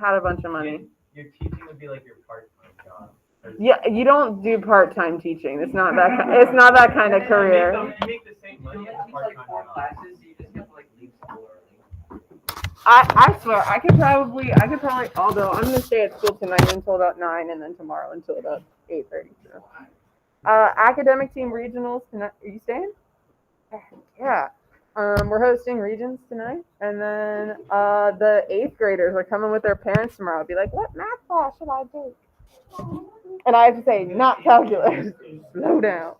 had a bunch of money. Your teaching would be like your part-time job. Yeah, you don't do part-time teaching. It's not that. It's not that kind of career. You make the same money as a part-time job. Classes, so you just have to like leave school early. I swear I could probably although I'm gonna stay at school tonight until about 9 and then tomorrow until about 8:30. So. Academic team regionals tonight. Are you staying? Yeah. We're hosting regions tonight, and then the 8th graders are coming with their parents tomorrow. I'll be like, what math class should I take? And I have to say, not calculus. Slow down.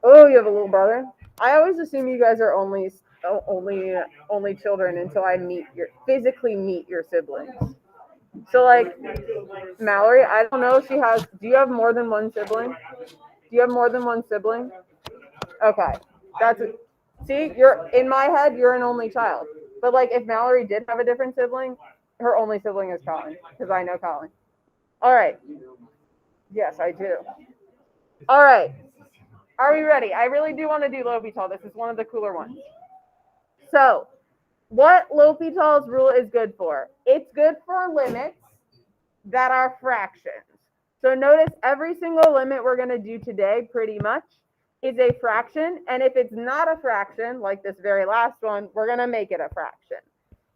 Oh, you have a little brother? I always assume you guys are only children until I physically meet your siblings. So like Mallory, I don't know if she has. Do you have more than one sibling? Do you have more than one sibling? Okay, see, you're in my head. You're an only child. But like, if Mallory did have a different sibling, her only sibling is Colin because I know Colin. All right. Yes, I do. All right. Are we ready? I really do want to do L'Hopital. This is one of the cooler ones. So, what L'Hopital's rule is good for? It's good for limits that are fractions. So notice every single limit we're going to do today pretty much is a fraction. And if it's not a fraction, like this very last one, we're going to make it a fraction.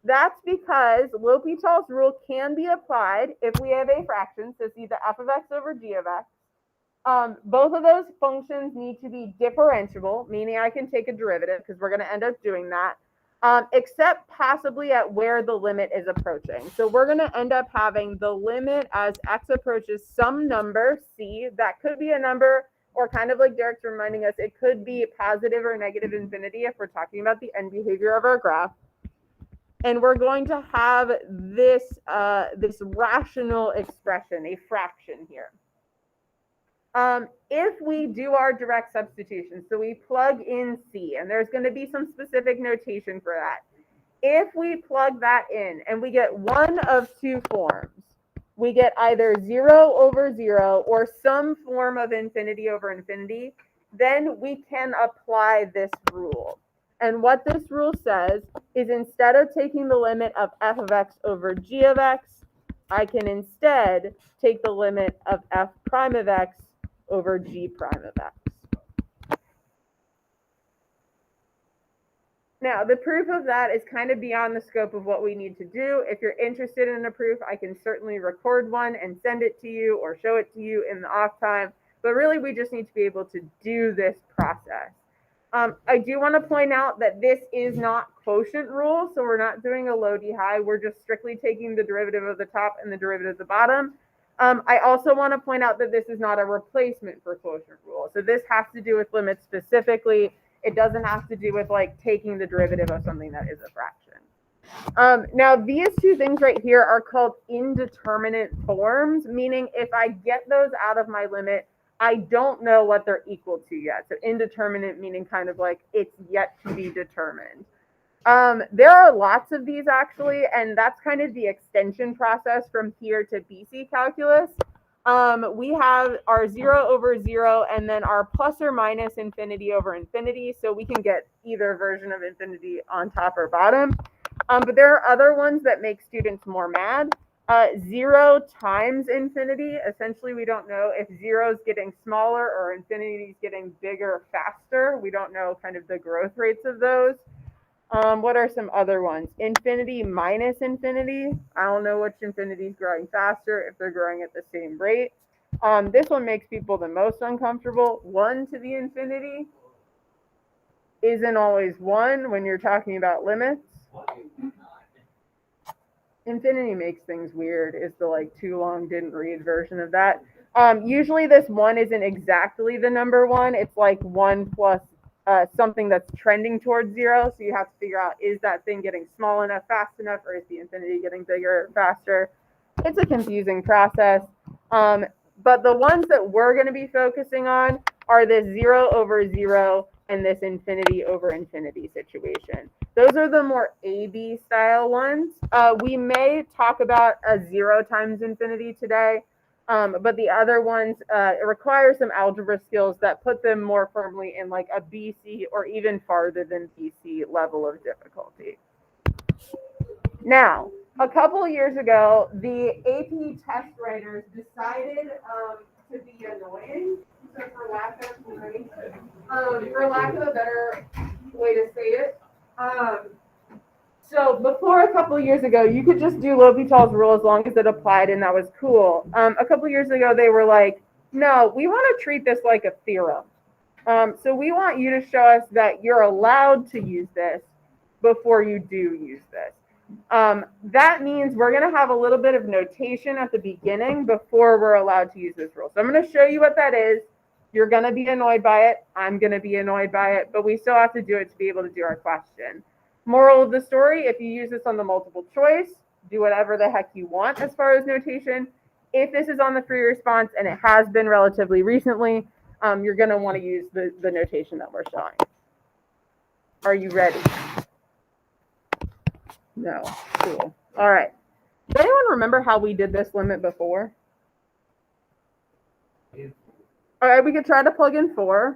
That's because L'Hopital's rule can be applied if we have a fraction. So see the f of x over g of x. Both of those functions need to be differentiable, meaning I can take a derivative because we're going to end up doing that, except possibly at where the limit is approaching. So we're going to end up having the limit as x approaches some number, c, that could be a number, or kind of like Derek's reminding us, it could be positive or negative infinity if we're talking about the end behavior of our graph. And we're going to have this rational expression, a fraction here. If we do our direct substitution, so we plug in c, and there's going to be some specific notation for that. If we plug that in and we get one of two forms, we get either 0 over 0 or some form of infinity over infinity, then we can apply this rule. And what this rule says is instead of taking the limit of f of x over g of x, I can instead take the limit of f prime of x over g prime of x. Now, the proof of that is kind of beyond the scope of what we need to do. If you're interested in a proof, I can certainly record one and send it to you or show it to you in the off time. But really, we just need to be able to do this process. I do want to point out that this is not quotient rule, so we're not doing a low d high. We're just strictly taking the derivative of the top and the derivative of the bottom. I also want to point out that this is not a replacement for quotient rule. So this has to do with limits specifically. It doesn't have to do with like taking the derivative of something that is a fraction. Now, these two things right here are called indeterminate forms, meaning if I get those out of my limit, I don't know what they're equal to yet. So indeterminate meaning kind of like it's yet to be determined. There are lots of these actually, and that's kind of the extension process from here to BC calculus. We have our 0 over 0 and then our plus or minus infinity over infinity. So we can get either version of infinity on top or bottom. But there are other ones that make students more mad. 0 times infinity. Essentially, we don't know if 0 is getting smaller or infinity is getting bigger faster. We don't know kind of the growth rates of those. What are some other ones? Infinity minus infinity. I don't know which infinity is growing faster, if they're growing at the same rate. This one makes people the most uncomfortable. 1 to the infinity isn't always 1 when you're talking about limits. Infinity makes things weird is the like too long didn't read version of that. Usually this 1 isn't exactly the number 1. It's like 1 plus something that's trending towards 0. So you have to figure out, is that thing getting small enough, fast enough, or is the infinity getting bigger, faster? It's a confusing process. But the ones that we're going to be focusing on are this 0 over 0 and this infinity over infinity situation. Those are the more AB style ones. We may talk about a 0 times infinity today, but the other ones require some algebra skills that put them more firmly in like a BC or even farther than BC level of difficulty. Now, a couple of years ago, the AP test writers decided to be annoying, so for lack of a better way to say it. So before a couple of years ago, you could just do L'Hopital's rule as long as it applied, and that was cool. A couple of years ago, they were like, no, we want to treat this like a theorem. So we want you to show us that you're allowed to use this before you do use this. That means we're going to have a little bit of notation at the beginning before we're allowed to use this rule. So I'm going to show you what that is. You're going to be annoyed by it. I'm going to be annoyed by it, but we still have to do it to be able to do our question. Moral of the story, if you use this on the multiple choice, do whatever the heck you want as far as notation. If this is on the free response, and it has been relatively recently, you're going to want to use the notation that we're showing. Are you ready? No. Cool. All right. Does anyone remember how we did this limit before? All right, we could try to plug in 4.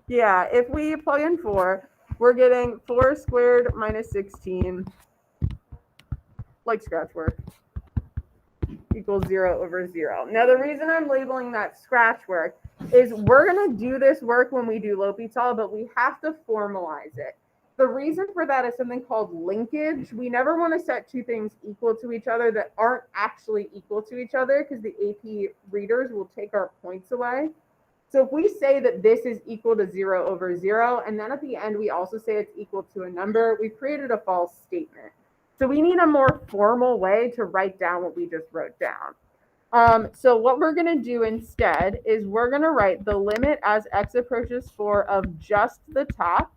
Yeah, if we plug in 4, we're getting 4 squared minus 16, like scratch work, equals 0 over 0. Now, the reason I'm labeling that scratch work is we're going to do this work when we do L'Hopital, but we have to formalize it. The reason for that is something called linkage. We never want to set two things equal to each other that aren't actually equal to each other, because the AP readers will take our points away. So if we say that this is equal to 0 over 0, and then at the end we also say it's equal to a number, we've created a false statement. So we need a more formal way to write down what we just wrote down. So what we're going to do instead is we're going to write the limit as x approaches 4 of just the top,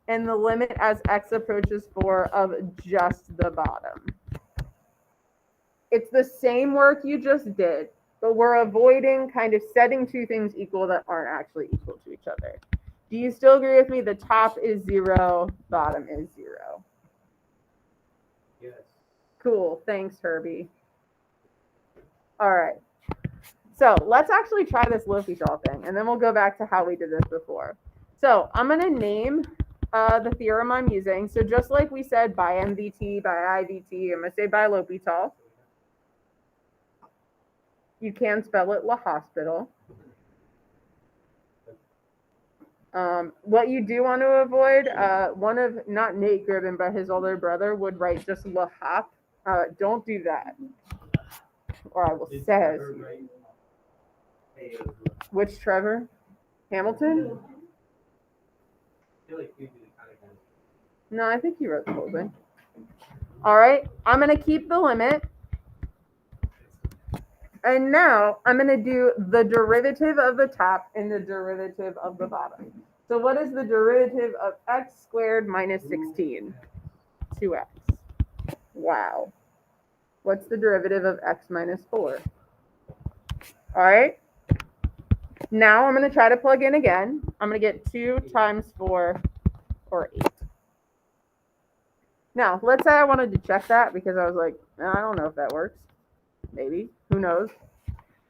and the limit as x approaches 4 of just the bottom. It's the same work you just did, but we're avoiding kind of setting two things equal that aren't actually equal to each other. Do you still agree with me? The top is 0, bottom is 0. Yes. Cool. Thanks, Herbie. All right. So let's actually try this L'Hopital thing, and then we'll go back to how we did this before. So I'm going to name the theorem I'm using. So just like we said by MVT, by IVT, I'm going to say by L'Hopital. You can spell it La Hospital. What you do want to avoid, one of, not Nate Gribben, but his older brother would write just La Hop. Don't do that. Or I will says. Which Trevor? Hamilton? No, I think he wrote the whole thing. All right, I'm going to keep the limit. And now I'm going to do the derivative of the top and the derivative of the bottom. So what is the derivative of x squared minus 16? 2x. Wow. What's the derivative of x minus 4? All right. Now I'm going to try to plug in again. I'm going to get 2 times 4, or 8. Now, let's say I wanted to check that because I was like, I don't know if that works. Maybe. Who knows?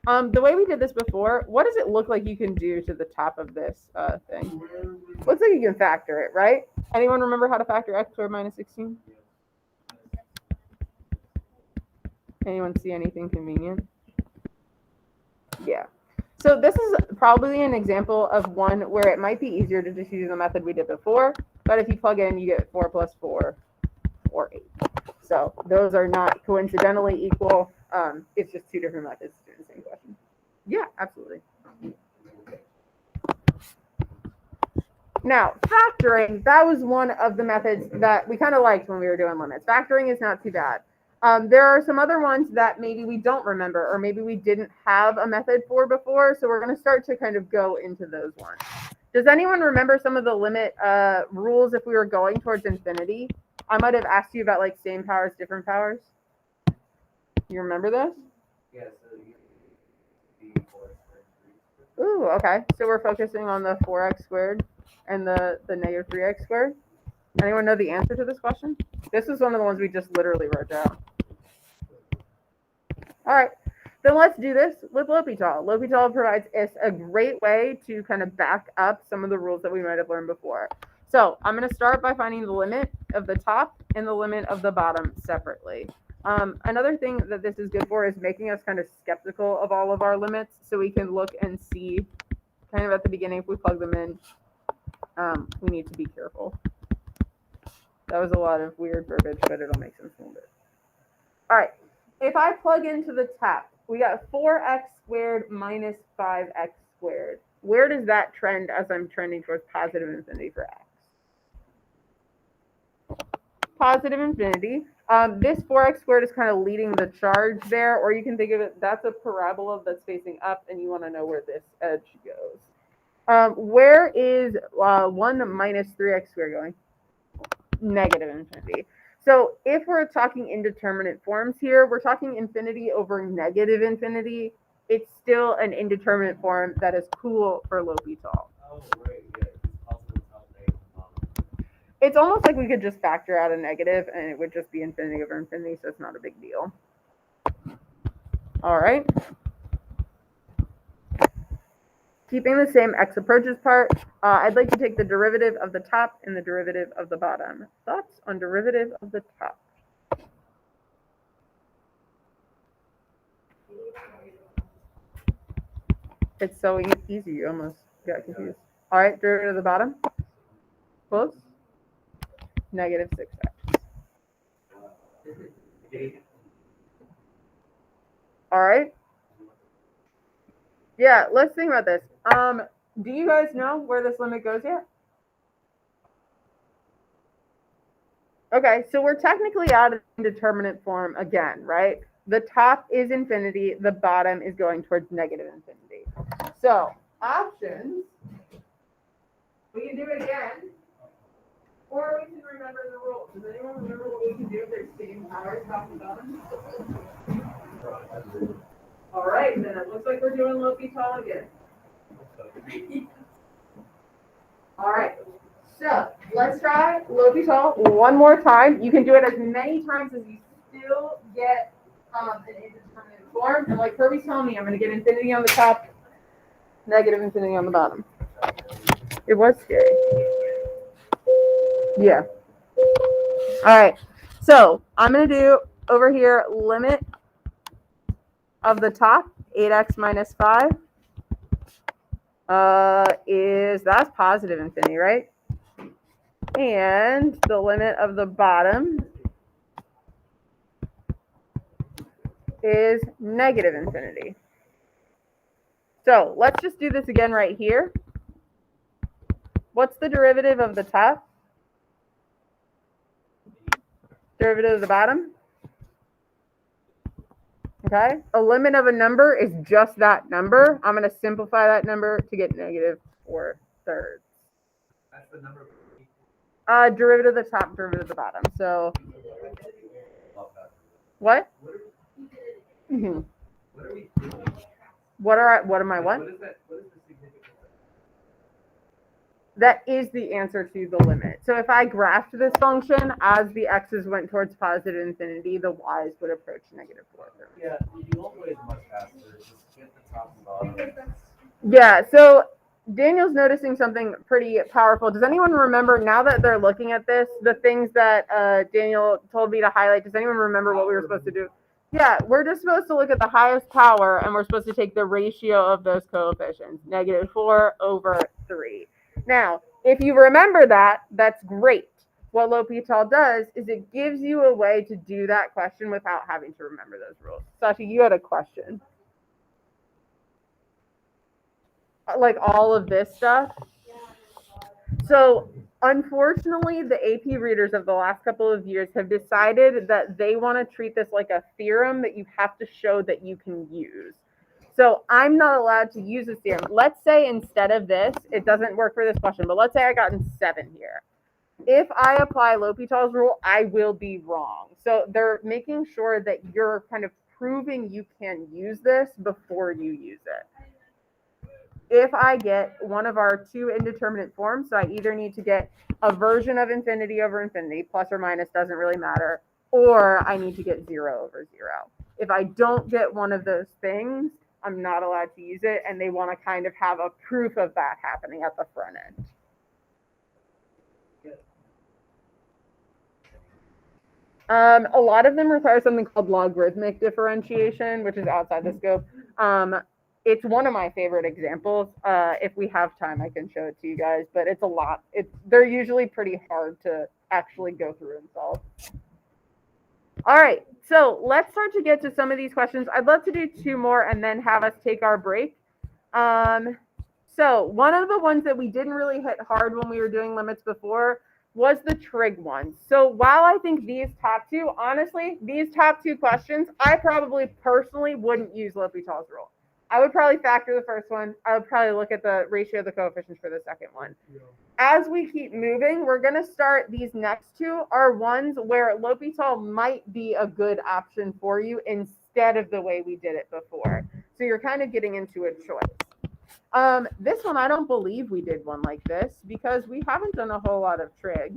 The way we did this before, what does it look like you can do to the top of this thing? Looks like you can factor it, right? Anyone remember how to factor x squared minus 16? Anyone see anything convenient? Yeah. So this is probably an example of one where it might be easier to just use the method we did before, but if you plug in, you get 4 plus 4, or 8. So those are not coincidentally equal. It's just two different methods to do the same question. Yeah, absolutely. Now, factoring, that was one of the methods that we kind of liked when we were doing limits. Factoring is not too bad. There are some other ones that maybe we don't remember, or maybe we didn't have a method for before, so we're going to start to kind of go into those ones. Does anyone remember some of the limit rules if we were going towards infinity? I might have asked you about like same powers, different powers. You remember this? Yeah, so you be 4 squared. Ooh, okay. So we're focusing on the 4x squared and the negative 3x squared. Anyone know the answer to this question? This is one of the ones we just literally wrote down. All right, then let's do this with L'Hopital. L'Hopital provides us a great way to kind of back up some of the rules that we might have learned before. So I'm going to start by finding the limit of the top and the limit of the bottom separately. Another thing that this is good for is making us kind of skeptical of all of our limits, so we can look and see kind of at the beginning if we plug them in. We need to be careful. That was a lot of weird verbiage, but it'll make sense in a little bit. All right, if I plug into the top, we got 4x squared minus 5x squared. Where does that trend as I'm trending towards positive infinity for x? Positive infinity. This 4x squared is kind of leading the charge there, or you can think of it, that's a parabola that's facing up, and you want to know where this edge goes. Where is 1 minus 3x squared going? Negative infinity. So if we're talking indeterminate forms here, we're talking infinity over negative infinity. It's still an indeterminate form that is cool for L'Hopital. Oh, right, yeah, it's possible to tell negative and positive. It's almost like we could just factor out a negative and it would just be infinity over infinity, so it's not a big deal. All right. Keeping the same x approaches part, I'd like to take the derivative of the top and the derivative of the bottom. Thoughts on derivative of the top? It's so easy, you almost got confused. All right, derivative of the bottom. Close. Negative 6x. All right. Yeah, let's think about this. Do you guys know where this limit goes yet? Okay, so we're technically out of indeterminate form again, right? The top is infinity, the bottom is going towards negative infinity. So, options, we can do it again, or we can remember the rules. Does anyone remember what we can do if there's same powers, top and bottom? All right, then it looks like we're doing L'Hopital again. All right, so let's try L'Hopital one more time. You can do it as many times as you still get an indeterminate form. And like Kirby's telling me, I'm going to get infinity on the top, negative infinity on the bottom. It was scary. Yeah. All right, so I'm going to do over here limit of the top, 8x minus 5, that's positive infinity, right? And the limit of the bottom is negative infinity. So let's just do this again right here. What's the derivative of the top? Derivative of the bottom? Okay, a limit of a number is just that number. I'm going to simplify that number to get negative 4/3. That's the number. Derivative of the top, derivative of the bottom. So, what? Mm-hmm. What are we doing? What am I what? What is that? What is the significance of That is the answer to the limit. So if I graphed this function as the x's went towards positive infinity, the y's would approach negative 4/3. Yeah, the old way is much faster. Just get the top and bottom. Yeah, so Daniel's noticing something pretty powerful. Does anyone remember, now that they're looking at this, the things that Daniel told me to highlight? Does anyone remember what we were supposed to do? Yeah, we're just supposed to look at the highest power, and we're supposed to take the ratio of those coefficients, -4/3. Now, if you remember that, that's great. What L'Hopital does is it gives you a way to do that question without having to remember those rules. Sashi, you had a question. Like all of this stuff. So unfortunately, the AP readers of the last couple of years have decided that they want to treat this like a theorem that you have to show that you can use. So I'm not allowed to use this theorem. Let's say instead of this, it doesn't work for this question, but let's say I got 7 here. If I apply L'Hopital's rule, I will be wrong. So they're making sure that you're kind of proving you can use this before you use it. If I get one of our 2 indeterminate forms, so I either need to get a version of infinity over infinity, plus or minus, doesn't really matter, or I need to get 0 over 0. If I don't get one of those things, I'm not allowed to use it, and they want to kind of have a proof of that happening at the front end. A lot of them require something called logarithmic differentiation, which is outside the scope. It's one of my favorite examples. If we have time, I can show it to you guys, but it's a lot. They're usually pretty hard to actually go through and solve. All right, so let's start to get to some of these questions. I'd love to do 2 more and then have us take our break. So one of the ones that we didn't really hit hard when we were doing limits before was the trig one. So while I think these top 2, honestly, these top 2 questions, I probably personally wouldn't use L'Hopital's rule. I would probably factor the first one. I would probably look at the ratio of the coefficients for the second one. As we keep moving, we're going to start these next 2 are ones where L'Hopital might be a good option for you instead of the way we did it before. So you're kind of getting into a choice. This one, I don't believe we did one like this because we haven't done a whole lot of trig.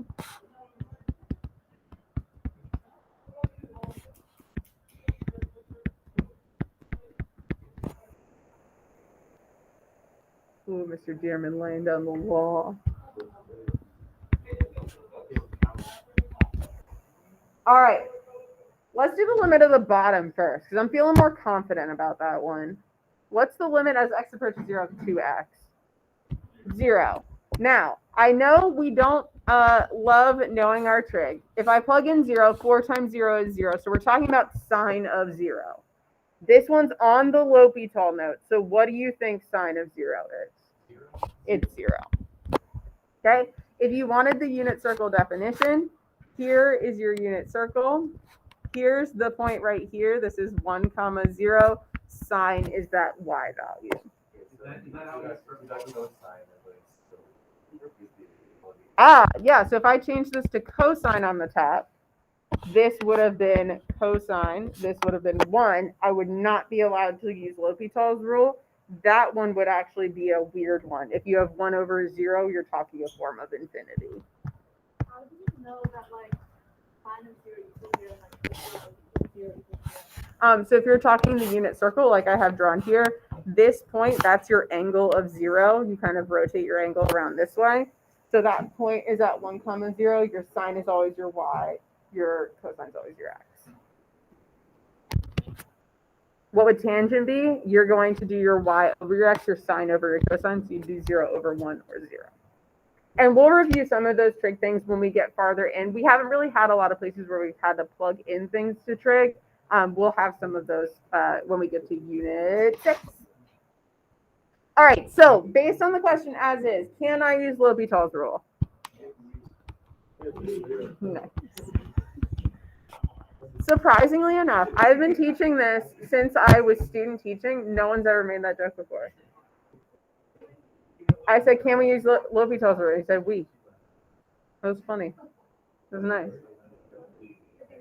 Ooh, Mr. Dearman laying down the law. All right, let's do the limit of the bottom first because I'm feeling more confident about that one. What's the limit as x approaches 0 to x? 0. Now, I know we don't love knowing our trig. If I plug in 0, 4 times 0 is 0. So we're talking about sine of 0. This one's on the L'Hopital note. So what do you think sine of 0 is? 0. It's 0. Okay. If you wanted the unit circle definition, here is your unit circle. Here's the point right here. This is 1, 0. Sine is that y value. Yeah. So if I change this to cosine on the top, this would have been cosine. This would have been 1. I would not be allowed to use L'Hopital's rule. That one would actually be a weird one. If you have 1 over 0, you're talking a form of infinity. How do you know that, like, sine of 0 equals 0, So if you're talking the unit circle, like I have drawn here, this point, that's your angle of 0. You kind of rotate your angle around this way. So that point is at 1, 0. Your sine is always your y. Your cosine is always your x. What would tangent be? You're going to do your y over your x, your sine over your cosine, so you do 0 over 1 or 0. And we'll review some of those trig things when we get farther in. We haven't really had a lot of places where we've had to plug in things to trig. We'll have some of those when we get to unit 6. All right, so based on the question as is, can I use L'Hopital's rule? Nice. Surprisingly enough, I've been teaching this since I was student teaching. No one's ever made that joke before. I said, can we use L'Hopital's rule? He said, we. That was funny. It was nice.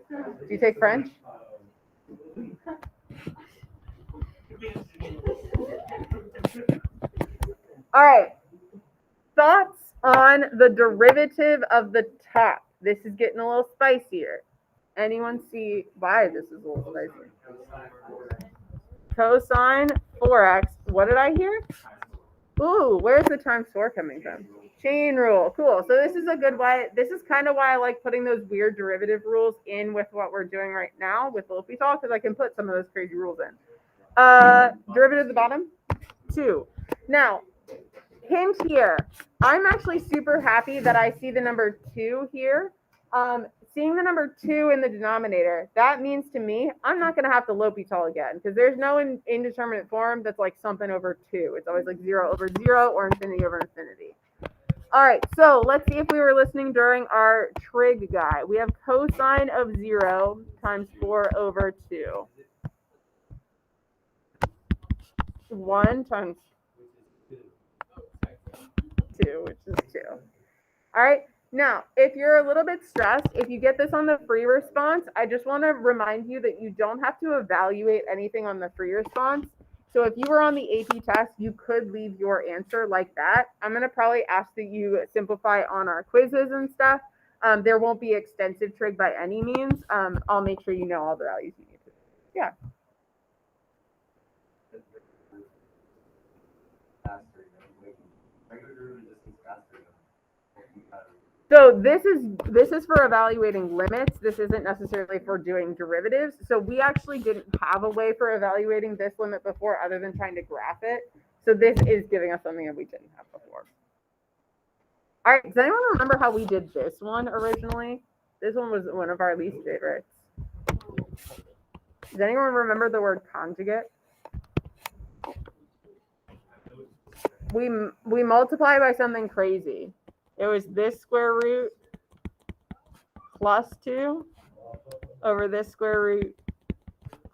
Do you take French? All right. Thoughts on the derivative of the top? This is getting a little spicier. Anyone see why this is a little spicy? Cosine 4x. What did I hear? Ooh, where's the times 4 coming from? Chain rule. Cool. So this is a good way. This is kind of why I like putting those weird derivative rules in with what we're doing right now with L'Hopital, because I can put some of those crazy rules in. Derivative at the bottom, 2. Now, hint here. I'm actually super happy that I see the number 2 here. Seeing the number 2 in the denominator, that means to me, I'm not going to have to L'Hopital again because there's no indeterminate form that's like something over 2. It's always like 0 over 0 or infinity over infinity. All right, so let's see if we were listening during our trig guy. We have cosine of 0 times 4 over 2. 1 times 2, which is 2. All right. Now, if you're a little bit stressed, if you get this on the free response, I just want to remind you that you don't have to evaluate anything on the free response. So if you were on the AP test, you could leave your answer like that. I'm going to probably ask that you simplify on our quizzes and stuff. There won't be extensive trig by any means. I'll make sure you know all the values you need to. Yeah. So this is for evaluating limits. This isn't necessarily for doing derivatives. So we actually didn't have a way for evaluating this limit before other than trying to graph it. So this is giving us something that we didn't have before. All right, does anyone remember how we did this one originally? This one was one of our least favorites. Does anyone remember the word conjugate? We multiply by something crazy. It was this square root plus 2 over this square root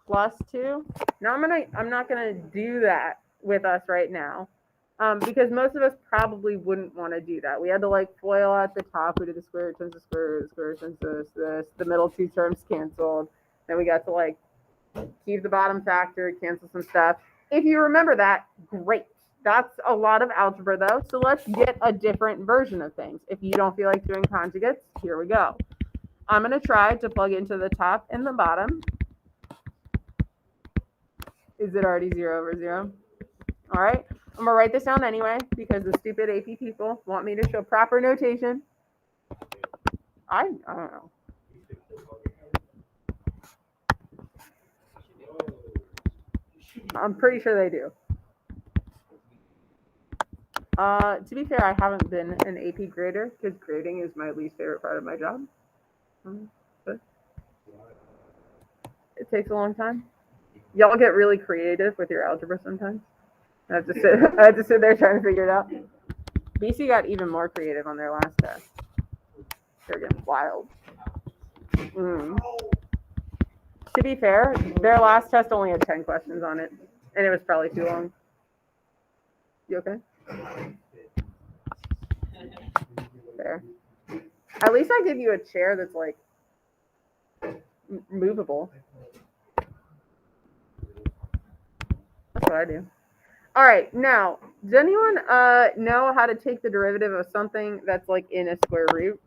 plus 2. Now I'm not gonna do that with us right now, because most of us probably wouldn't want to do that. We had to like FOIL at the top. We did the square root times the square root, the square root times this. The middle two terms canceled. Then we got to like keep the bottom factor, cancel some stuff. If you remember that, great. That's a lot of algebra though, so let's get a different version of things. If you don't feel like doing conjugates, here we go. I'm going to try to plug into the top and the bottom. Is it already 0 over 0? All right, I'm going to write this down anyway because the stupid AP people want me to show proper notation. I don't know. I'm pretty sure they do. To be fair, I haven't been an AP grader because grading is my least favorite part of my job. But it takes a long time. Y'all get really creative with your algebra sometimes. I have to sit there trying to figure it out. BC got even more creative on their last test. They're getting wild. To be fair, their last test only had 10 questions on it, and it was probably too long. You okay? There. At least I give you a chair that's like movable. That's what I do. All right, now, does anyone know how to take the derivative of something that's like in a square root?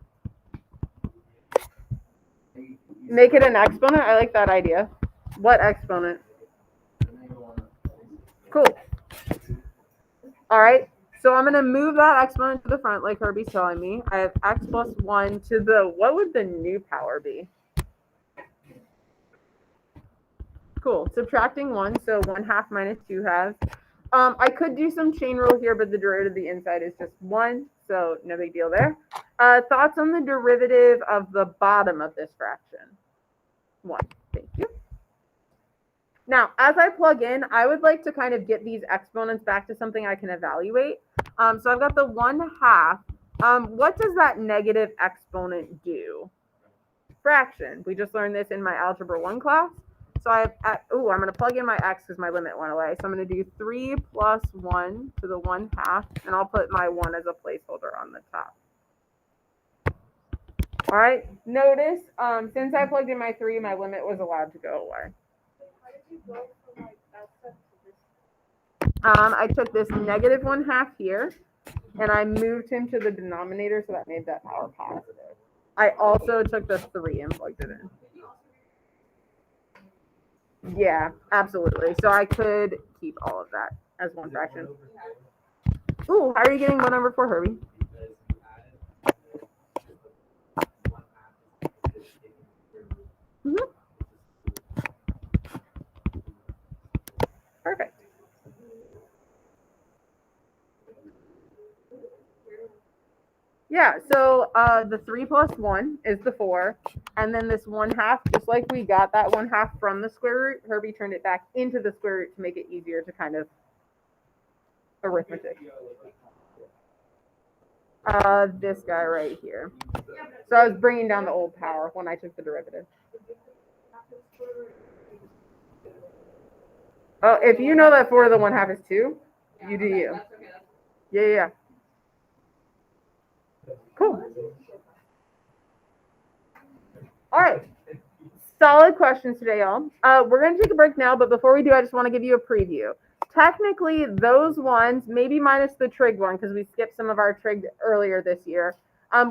Make it an exponent? I like that idea. What exponent? Cool. All right, so I'm going to move that exponent to the front like Herbie's telling me. I have x plus 1 to the, what would the new power be? Cool, subtracting 1, so 1/2 minus 2/2. I could do some chain rule here, but the derivative of the inside is just 1, so no big deal there. Thoughts on the derivative of the bottom of this fraction? 1, thank you. Now, as I plug in, I would like to kind of get these exponents back to something I can evaluate. So I've got the 1/2. What does that negative exponent do? Fraction. We just learned this in my Algebra 1 class. So I'm going to plug in my x because my limit went away. So I'm going to do 3 plus 1 to the 1/2, and I'll put my 1 as a placeholder on the top. All right, notice since I plugged in my 3, my limit was allowed to go away. I took this negative 1/2 here, and I moved him to the denominator, so that made that power positive. I also took the 3 and plugged it in. Yeah, absolutely. So I could keep all of that as one fraction. Ooh, how are you getting 1/4, Herbie? Perfect. Yeah, so the 3 plus 1 is the 4, and then this 1/2, just like we got that 1/2 from the square root, Herbie turned it back into the square root to make it easier to kind of arithmetic. This guy right here. So I was bringing down the old power when I took the derivative. Oh, if you know that 4 to the 1/2 is 2, you do you. Yeah. Cool. All right. Solid questions today, y'all. We're going to take a break now, but before we do, I just want to give you a preview. Technically, those ones, maybe minus the trig one, because we skipped some of our trig earlier this year,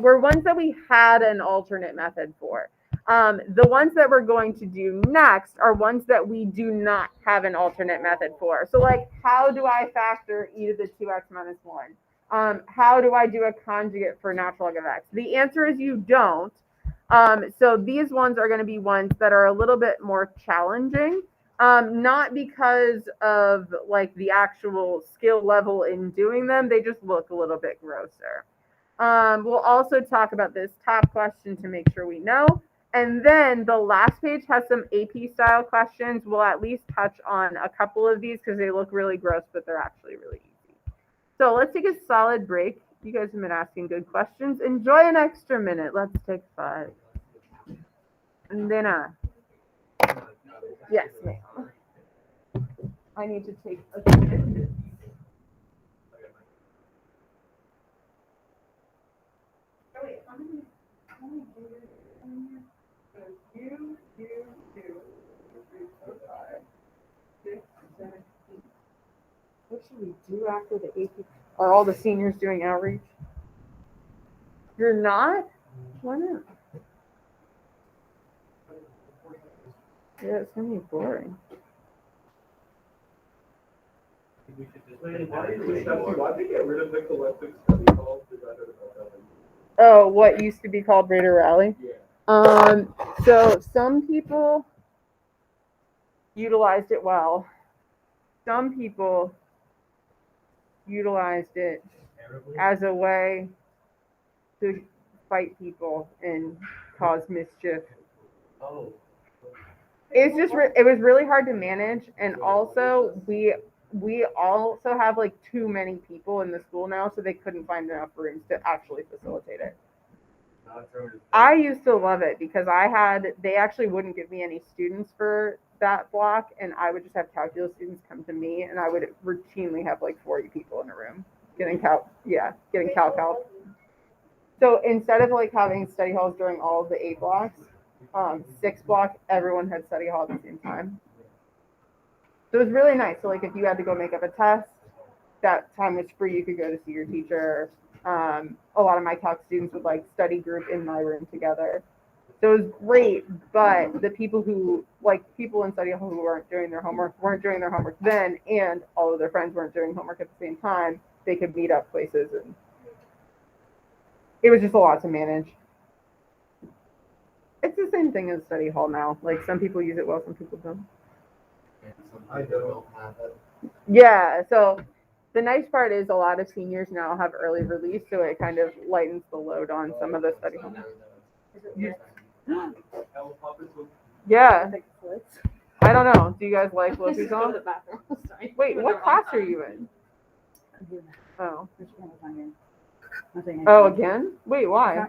were ones that we had an alternate method for. The ones that we're going to do next are ones that we do not have an alternate method for. So, like, how do I factor e to the 2x minus 1? How do I do a conjugate for natural log of x? The answer is you don't. So these ones are going to be ones that are a little bit more challenging, not because of like the actual skill level in doing them. They just look a little bit grosser. We'll also talk about this top question to make sure we know. And then the last page has some AP style questions. We'll at least touch on a couple of these because they look really gross, but they're actually really easy. So let's take a solid break. You guys have been asking good questions. Enjoy an extra minute. Let's take 5. And then, yes, ma'am. I need to take a minute. Oh, wait, how many meters in here? So you, 2, 3, 4, 5, 6, 7, 8. What should we do after the AP? Are all the seniors doing outreach? You're not? Why not? Yeah, it's gonna be boring. Why did they get rid of the collective study hall? Oh, what used to be called Raider Rally? Yeah. So some people utilized it well. Some people utilized it as a way to fight people and cause mischief. Oh. It's just it was really hard to manage, and also we also have like too many people in the school now, so they couldn't find enough rooms to actually facilitate it. I used to love it because they actually wouldn't give me any students for that block, and I would just have calculus students come to me, and I would routinely have like 40 people in a room getting calc help. So instead of like having study halls during all of the 8 blocks, 6 block, everyone had study hall at the same time. So it was really nice. So like if you had to go make up a test, that time was free. You could go to see your teacher. A lot of my calc students would like study group in my room together. So it was great, but the people in study hall who weren't doing their homework then, and all of their friends weren't doing homework at the same time. They could meet up places, and it was just a lot to manage. It's the same thing as study hall now. Like some people use it well, some people don't. I don't have it. Yeah, so the nice part is a lot of seniors now have early release, so it kind of lightens the load on some of the study hall. Yeah. I don't know. Do you guys like Loki's on? Wait, what class are you in? Oh. Oh, again? Wait, why?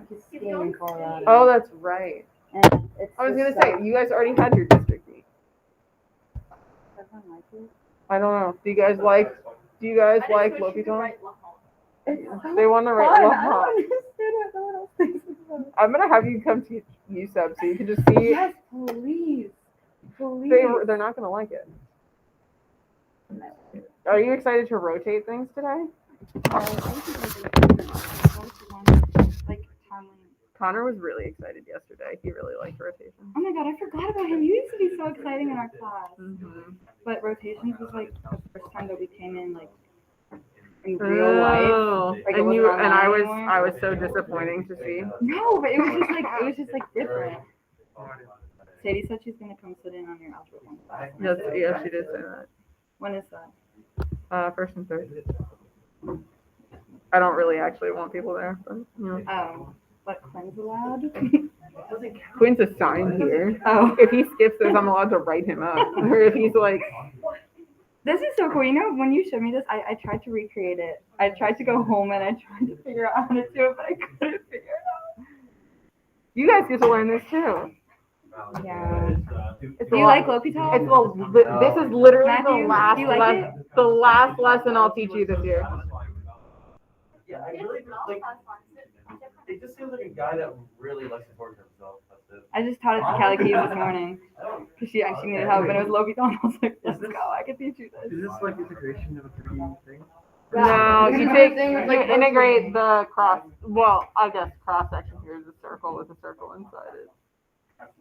Oh, that's right. I was gonna say, you guys already had your district meet. I don't know. Do you guys like Loki's on? They want to write Lahawk. I'm gonna have you come to USEB so you can just see. Yes, please. They're not gonna like it. Are you excited to rotate things today? Connor was really excited yesterday. He really liked rotation. Oh my god, I forgot about him. He used to be so exciting in our class. Mm-hmm. But rotations was like the first time that we came in like in real life. Like, I was so disappointing to see. No, but it was just like different. Sadie said she's gonna come sit in on your algebra 1 class. Yeah, she did say that. When is that? First and third. I don't really actually want people there, but you know. Oh, but Quinn's allowed? Quinn's assigned here. Oh. If he skips this, I'm allowed to write him up. Or if he's like, This is so cool. You know, when you showed me this, I tried to recreate it. I tried to go home and I tried to figure out how to do it, but I couldn't figure it out. you guys get to learn this too. Yeah. It's Do you like L'Hopital? This is literally Matthew, do you like the last lesson I'll teach you this year. Yeah, I really like. It just seems like a guy that really likes to torture himself. That's it. I just taught it to Callie Keys this morning because she actually needed help, and it was L'Hopital. I was like, let's go. I can teach you this. Is this like integration of a 3D thing? No, you integrate the cross. Well, I guess cross section here is a circle with a circle inside it.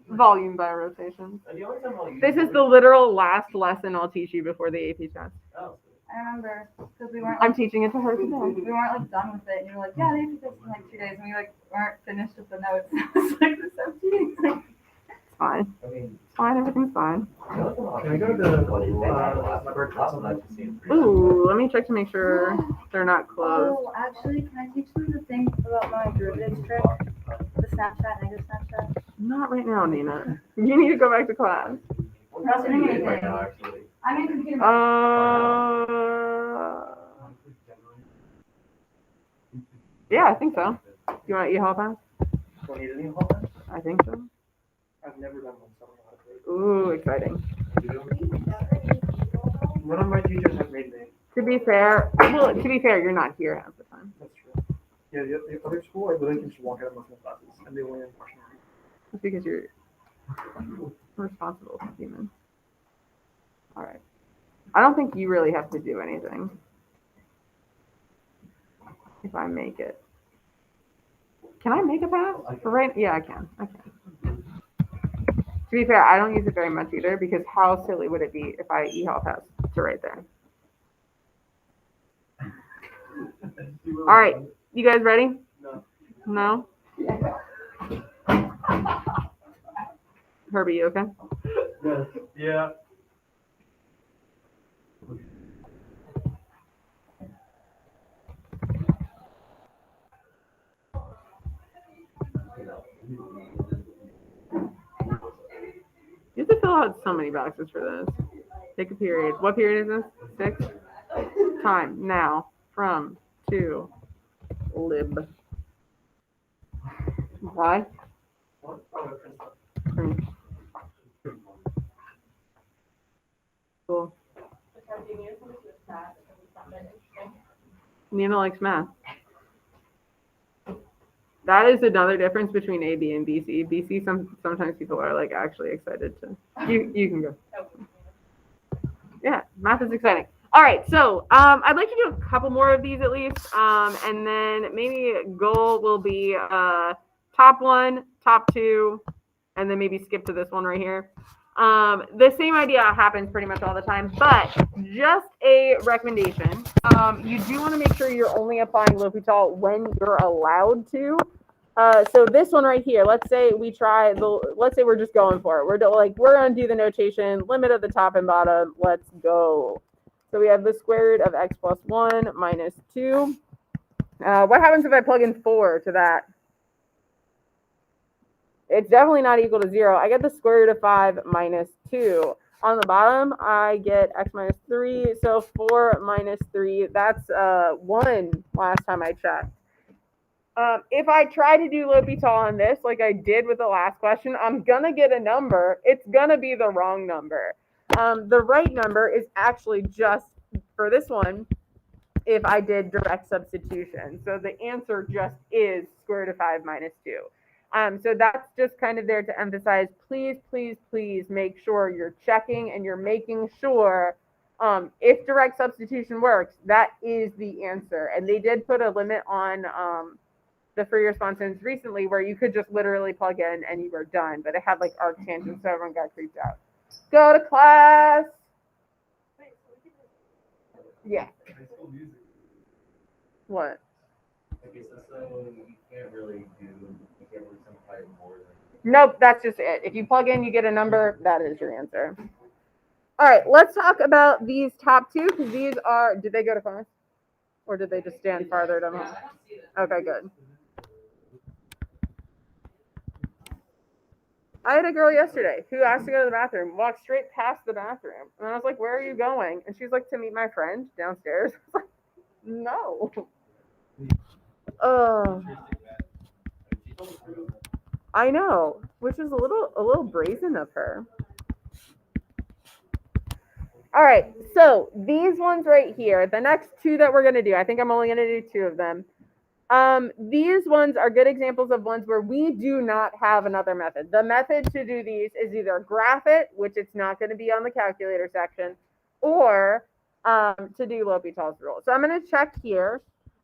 Volume by rotation. And the only time I'll use This is the literal last lesson I'll teach you before the AP test. Oh, I remember because we weren't I'm like, teaching it to her today. we weren't like done with it, and you were like, yeah, they have to this in like 2 days, and we like weren't finished with the notes. It was like the 17th. It's fine. I mean, It's fine. Everything's fine. Can we go to the library class? Ooh, let me check to make sure they're not closed. Oh, actually, can I teach them the thing about my derivatives trick? The Snapchat, negative Snapchat. Not right now, Nina. You need to go back to class. We're not doing anything right now, actually. I'm in computer. Yeah, I think so. Do you want to eat hall pass? Don't need any hall pass? I think so. I've never done one, so I don't know how to play it. Ooh, exciting. One of my teachers has made me. To be fair, you're not here half the time. That's true. Yeah, the other school, I literally can just walk out of most of my classes, and they only have Washington. That's because you're responsible human. All right. I don't think you really have to do anything. If I make it. Can I make a pass? For right? Yeah, I can. To be fair, I don't use it very much either because how silly would it be if I e-hall pass to right there? All right. You guys ready? No. No? Herbie, you okay? Yeah. You have to fill out so many boxes for this. Take a period. What period is this? 6? Time. Now. From. To. Lib. Why? What? Oh, Print. Cool. Nina likes math. That is another difference between AB and BC. BC, sometimes people are like actually excited to. You can go. Yeah, math is exciting. All right, so I'd like to do a couple more of these at least, and then maybe goal will be top 1, top 2, and then maybe skip to this one right here. The same idea happens pretty much all the time, but just a recommendation. You do want to make sure you're only applying L'Hopital when you're allowed to. So this one right here, let's say we're just going for it. We're going to do the notation, limit of the top and bottom. Let's go. So we have the square root of x plus 1 minus 2. What happens if I plug in 4 to that? It's definitely not equal to 0. I get the square root of 5 minus 2. On the bottom, I get x minus 3. So 4 minus 3, that's 1 last time I checked. If I try to do L'Hopital on this, like I did with the last question, I'm going to get a number. It's going to be the wrong number. The right number is actually just, for this one, if I did direct substitution. So the answer just is square root of 5 minus 2. So that's just kind of there to emphasize, please, please, please make sure you're checking and you're making sure if direct substitution works, that is the answer. And they did put a limit on the free responses recently where you could just literally plug in and you were done, but it had like arctangents, so everyone got creeped out. Go to class. Yeah. What? Okay, so you can't really simplify it more than. Nope, that's just it. If you plug in, you get a number. That is your answer. All right, let's talk about these top 2 because these are. Did they go to class, or did they just stand farther to home? Okay, good. I had a girl yesterday who asked to go to the bathroom, walked straight past the bathroom, and I was like, "Where are you going?" And she's like, "To meet my friend downstairs." I was like, "No." I know, which is a little brazen of her. All right, so these ones right here, the next 2 that we're going to do, I think I'm only going to do 2 of them. These ones are good examples of ones where we do not have another method. The method to do these is either graph it, which it's not going to be on the calculator section, or to do L'Hopital's rule. So I'm going to check here.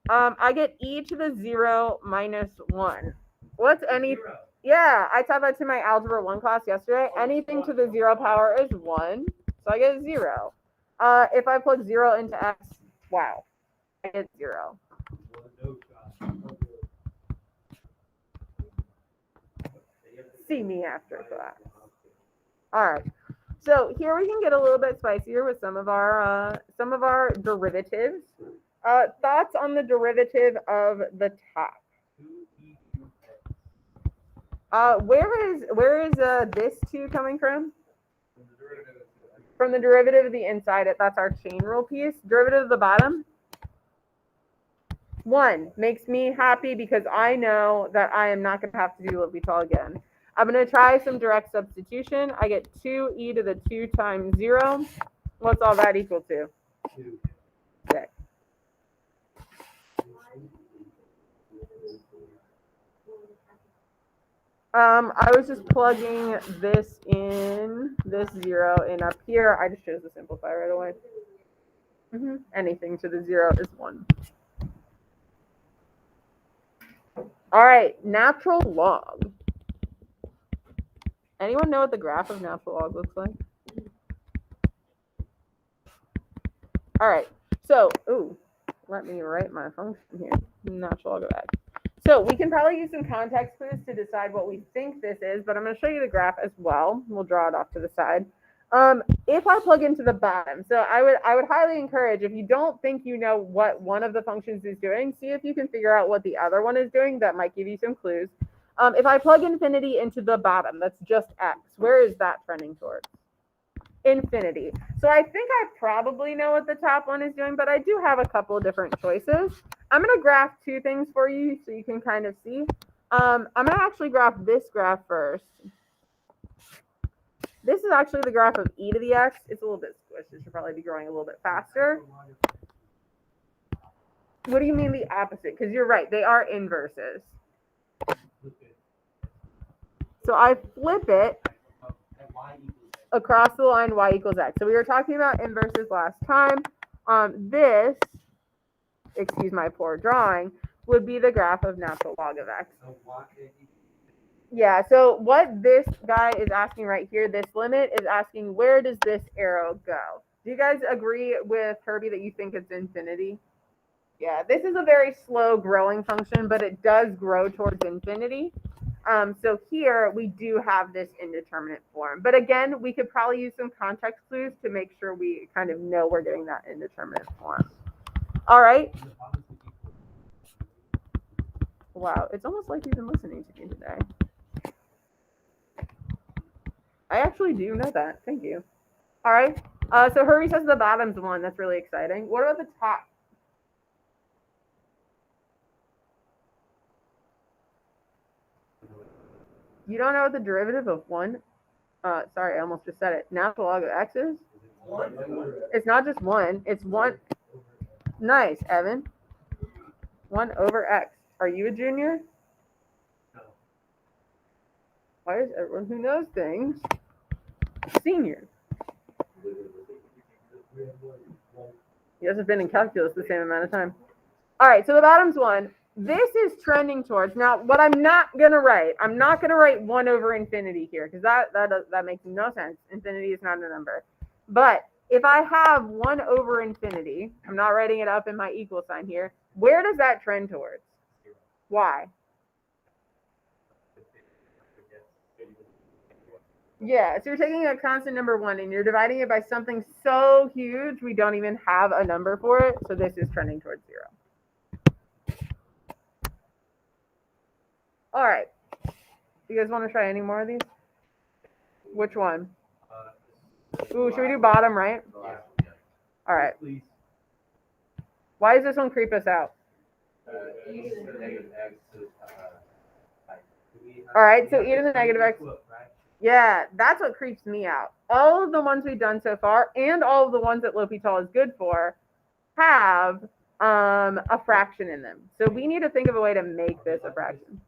I get e to the 0 minus 1. What's any? Yeah, I taught that to my Algebra 1 class yesterday. Anything to the 0 power is 1, so I get 0. If I plug 0 into x, wow, I get 0. See me after class. All right. So here we can get a little bit spicier with some of our derivatives. Thoughts on the derivative of the top? Where is this 2 coming from? From the derivative of the inside, that's our chain rule piece. Derivative of the bottom? 1 makes me happy because I know that I am not going to have to do L'Hopital again. I'm going to try some direct substitution. I get 2e to the 2 times 0. What's all that equal to? 6. I was just plugging this 0 in up here. I just chose to simplify right away. Anything to the 0 is 1. All right, natural log. Anyone know what the graph of natural log looks like? All right, so, let me write my function here. Natural log of x. So we can probably use some context clues to decide what we think this is, but I'm going to show you the graph as well. We'll draw it off to the side. If I plug into the bottom, so I would highly encourage, if you don't think you know what one of the functions is doing, see if you can figure out what the other one is doing. That might give you some clues. If I plug infinity into the bottom, that's just x. Where is that trending towards? Infinity. So I think I probably know what the top one is doing, but I do have a couple of different choices. I'm going to graph 2 things for you so you can kind of see. I'm going to actually graph this graph first. This is actually the graph of e to the x. It's a little bit squished. It should probably be growing a little bit faster. What do you mean the opposite? Because you're right. They are inverses. So I flip it across the line y equals x. So we were talking about inverses last time. This, excuse my poor drawing, would be the graph of natural log of x. Yeah, so what this guy is asking right here, this limit, is asking where does this arrow go? Do you guys agree with Herbie that you think it's infinity? Yeah, this is a very slow growing function, but it does grow towards infinity. So here we do have this indeterminate form. But again, we could probably use some context clues to make sure we kind of know we're getting that indeterminate form. All right. Wow, it's almost like you've been listening to me today. I actually do know that. Thank you. All right. So Herbie says the bottom's 1. That's really exciting. What about the top? You don't know what the derivative of 1? Sorry, I almost just said it. Natural log of x is? It's not just 1. It's 1. Nice, Evan. 1 over x. Are you a junior? No. Why is everyone who knows things senior? You guys have been in calculus the same amount of time. All right, so the bottom's 1. This is trending towards, now what I'm not going to write, I'm not going to write 1 over infinity here because that makes no sense. Infinity is not a number. But if I have 1 over infinity, I'm not writing it up in my equal sign here, where does that trend towards? Why? Yeah, so you're taking a constant number 1 and you're dividing it by something so huge we don't even have a number for it. So this is trending towards 0. All right. You guys want to try any more of these? Which one? Ooh, should we do bottom right? All right. Why does this one creep us out? All right, so e to the negative x. Yeah, that's what creeps me out. All of the ones we've done so far and all of the ones that L'Hopital is good for have a fraction in them. So we need to think of a way to make this a fraction.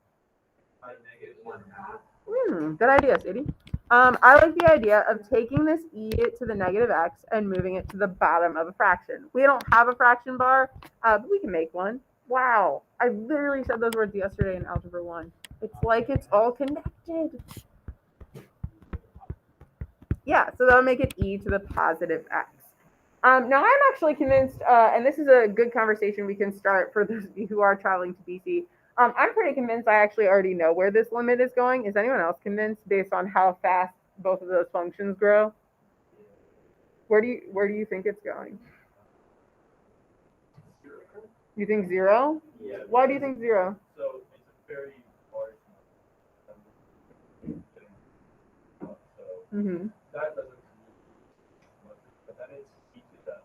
Good idea, Sadie. I like the idea of taking this e to the negative x and moving it to the bottom of a fraction. We don't have a fraction bar, but we can make one. Wow, I literally said those words yesterday in Algebra 1. It's like it's all connected. Yeah, so that'll make it e to the positive x. Now I'm actually convinced, and this is a good conversation we can start for those of you who are traveling to BC. I'm pretty convinced I actually already know where this limit is going. Is anyone else convinced based on how fast both of those functions grow? Where do you think it's going? You think 0? Yeah. Why do you think 0? So it's a very large number. So Mm-hmm. that doesn't much, but that is e to that.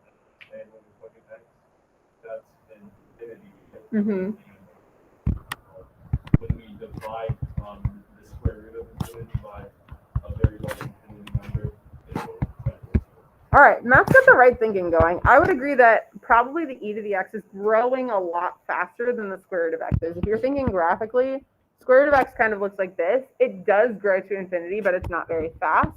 And when we're talking x, that's infinity. Mm-hmm. When we divide the square root of infinity by a very large infinity number, it will All right, Matt's got the right thinking going. I would agree that probably the e to the x is growing a lot faster than the square root of x is. If you're thinking graphically, square root of x kind of looks like this. It does grow to infinity, but it's not very fast.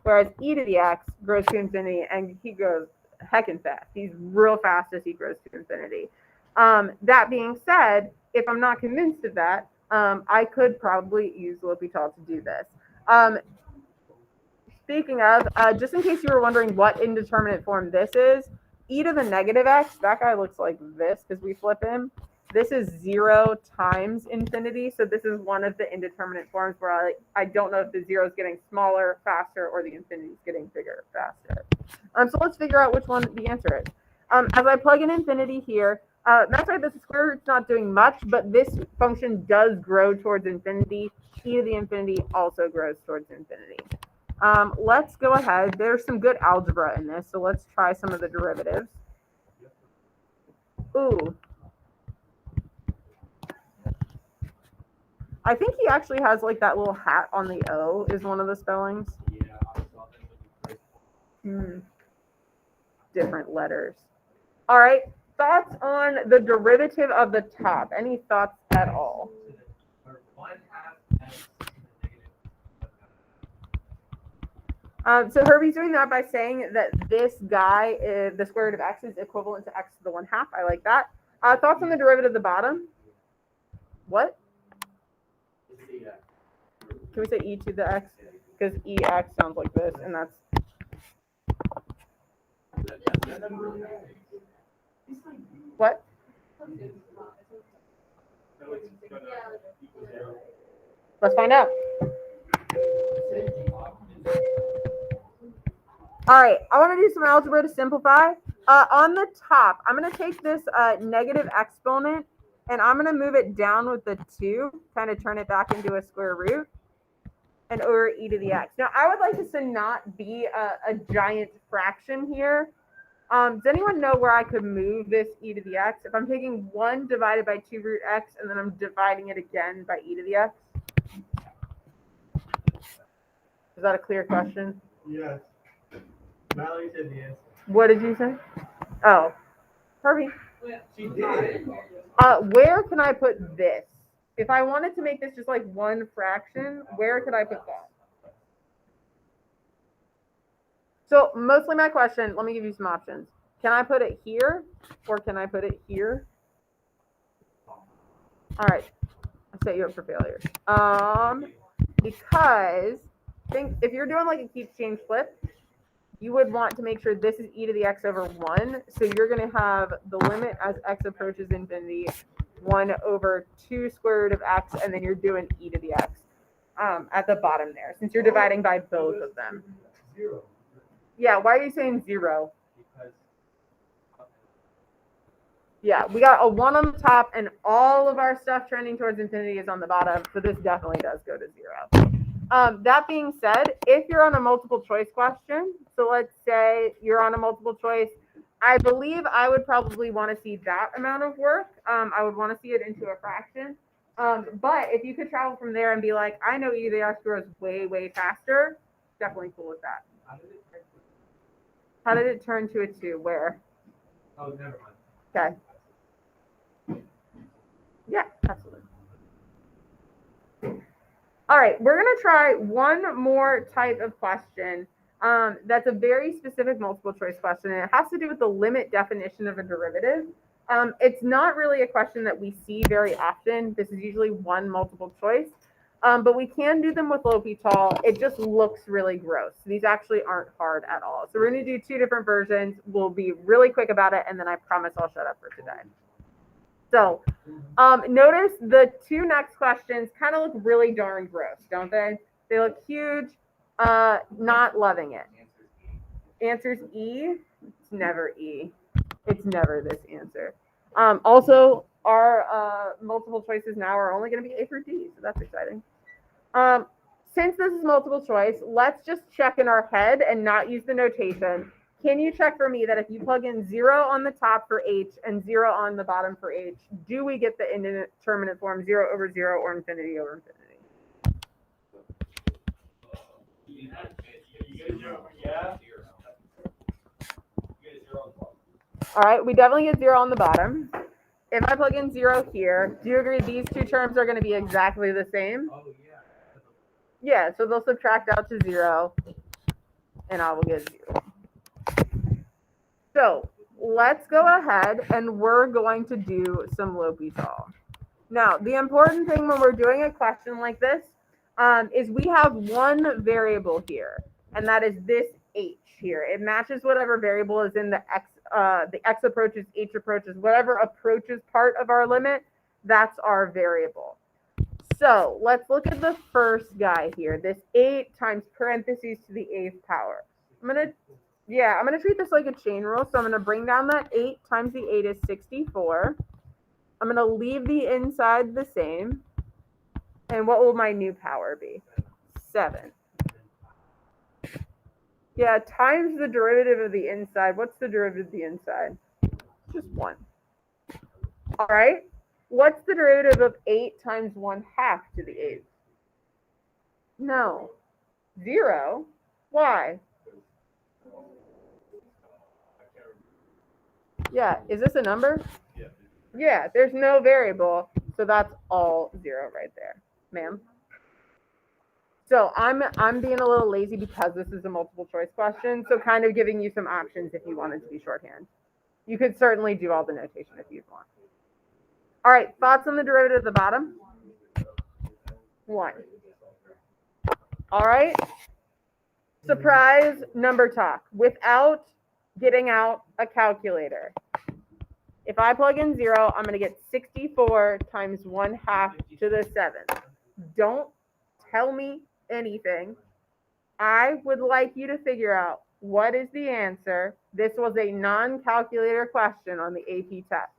Whereas e to the x grows to infinity, and he grows heckin' fast. He's real fast as he grows to infinity. That being said, if I'm not convinced of that, I could probably use L'Hopital to do this. Speaking of, just in case you were wondering what indeterminate form this is, e to the negative x, that guy looks like this because we flip him. This is 0 times infinity, so this is one of the indeterminate forms where I don't know if the 0 is getting smaller, faster, or the infinity is getting bigger, faster. So let's figure out which one the answer is. As I plug in infinity here, that's right, the square root's not doing much, but this function does grow towards infinity. E to the infinity also grows towards infinity. Let's go ahead. There's some good algebra in this, so let's try some of the derivatives. Ooh. I think he actually has like that little hat on the O is one of the spellings. Yeah, I saw that looking Different letters. All right. Thoughts on the derivative of the top? Any thoughts at all? or 1/2 x to the negative. So Herbie's doing that by saying that this guy, the square root of x, is equivalent to x to the 1/2. I like that. Thoughts on the derivative of the bottom? What? Can we say e to the x? Because ex sounds like this, and that's what? Let's find out. All right, I want to do some algebra to simplify. On the top, I'm going to take this negative exponent, and I'm going to move it down with the 2, kind of turn it back into a square root, and over e to the x. Now, I would like this to not be a giant fraction here. Does anyone know where I could move this e to the x? If I'm taking 1 divided by 2 root x, and then I'm dividing it again by e to the x? Is that a clear question? Yes. Mallory said the answer. What did you say? Oh, Herbie. She did. Where can I put this? If I wanted to make this just like one fraction, where could I put that? So mostly my question, let me give you some options. Can I put it here or can I put it here? All right, I set you up for failure. Because think if you're doing like a keep change flip, you would want to make sure this is e to the x over 1. So you're going to have the limit as x approaches infinity 1 over 2 square root of x, and then you're doing e to the x at the bottom there, since you're dividing by both of them. 0. Yeah, why are you saying 0? Because Yeah, we got a 1 on the top, and all of our stuff trending towards infinity is on the bottom, so this definitely does go to 0. That being said, if you're on a multiple choice question, so let's say you're on a multiple choice, I believe I would probably want to see that amount of work. I would want to see it into a fraction. But if you could travel from there and be like, I know e to the x grows way, way faster, definitely cool with that. how did it turn to? How did it turn to a 2? Where? Oh, never mind. Okay. Yeah, absolutely. All right, we're going to try one more type of question. That's a very specific multiple choice question, and it has to do with the limit definition of a derivative. It's not really a question that we see very often. This is usually one multiple choice. But we can do them with L'Hopital. It just looks really gross. These actually aren't hard at all. So we're going to do 2 different versions. We'll be really quick about it, and then I promise I'll shut up for today. So notice the 2 next questions kind of look really darn gross, don't they? They look huge. Not loving it. Answer's E. It's never E. It's never this answer. Also, our multiple choices now are only going to be A through D, so that's exciting. Since this is multiple choice, let's just check in our head and not use the notation. Can you check for me that if you plug in 0 on the top for H and 0 on the bottom for H, do we get the indeterminate form 0 over 0 or infinity over infinity? All right, we definitely get 0 on the bottom. If I plug in 0 here, do you agree these 2 terms are going to be exactly the same? Oh, yeah. Yeah, so they'll subtract out to 0, and I will get 0. So let's go ahead and we're going to do some L'Hopital. Now, the important thing when we're doing a question like this is we have one variable here, and that is this H here. It matches whatever variable is in the X approaches, H approaches, whatever approaches part of our limit, that's our variable. So let's look at the first guy here, this 8 times parentheses to the 8th power. I'm going to treat this like a chain rule. So I'm going to bring down that 8 times the 8 is 64. I'm going to leave the inside the same. And what will my new power be? 7. Yeah, times the derivative of the inside. What's the derivative of the inside? Just 1. All right. What's the derivative of 8 times 1/2 to the 8th? No. 0. Why? Yeah, is this a number? Yeah, there's no variable, so that's all 0 right there, ma'am. So I'm being a little lazy because this is a multiple choice question, so kind of giving you some options if you wanted to be shorthand. You could certainly do all the notation if you want. All right, thoughts on the derivative at the bottom? 1. All right. Surprise number talk without getting out a calculator. If I plug in 0, I'm going to get 64 times 1/2 to the 7th. Don't tell me anything. I would like you to figure out what is the answer. This was a non-calculator question on the AP test.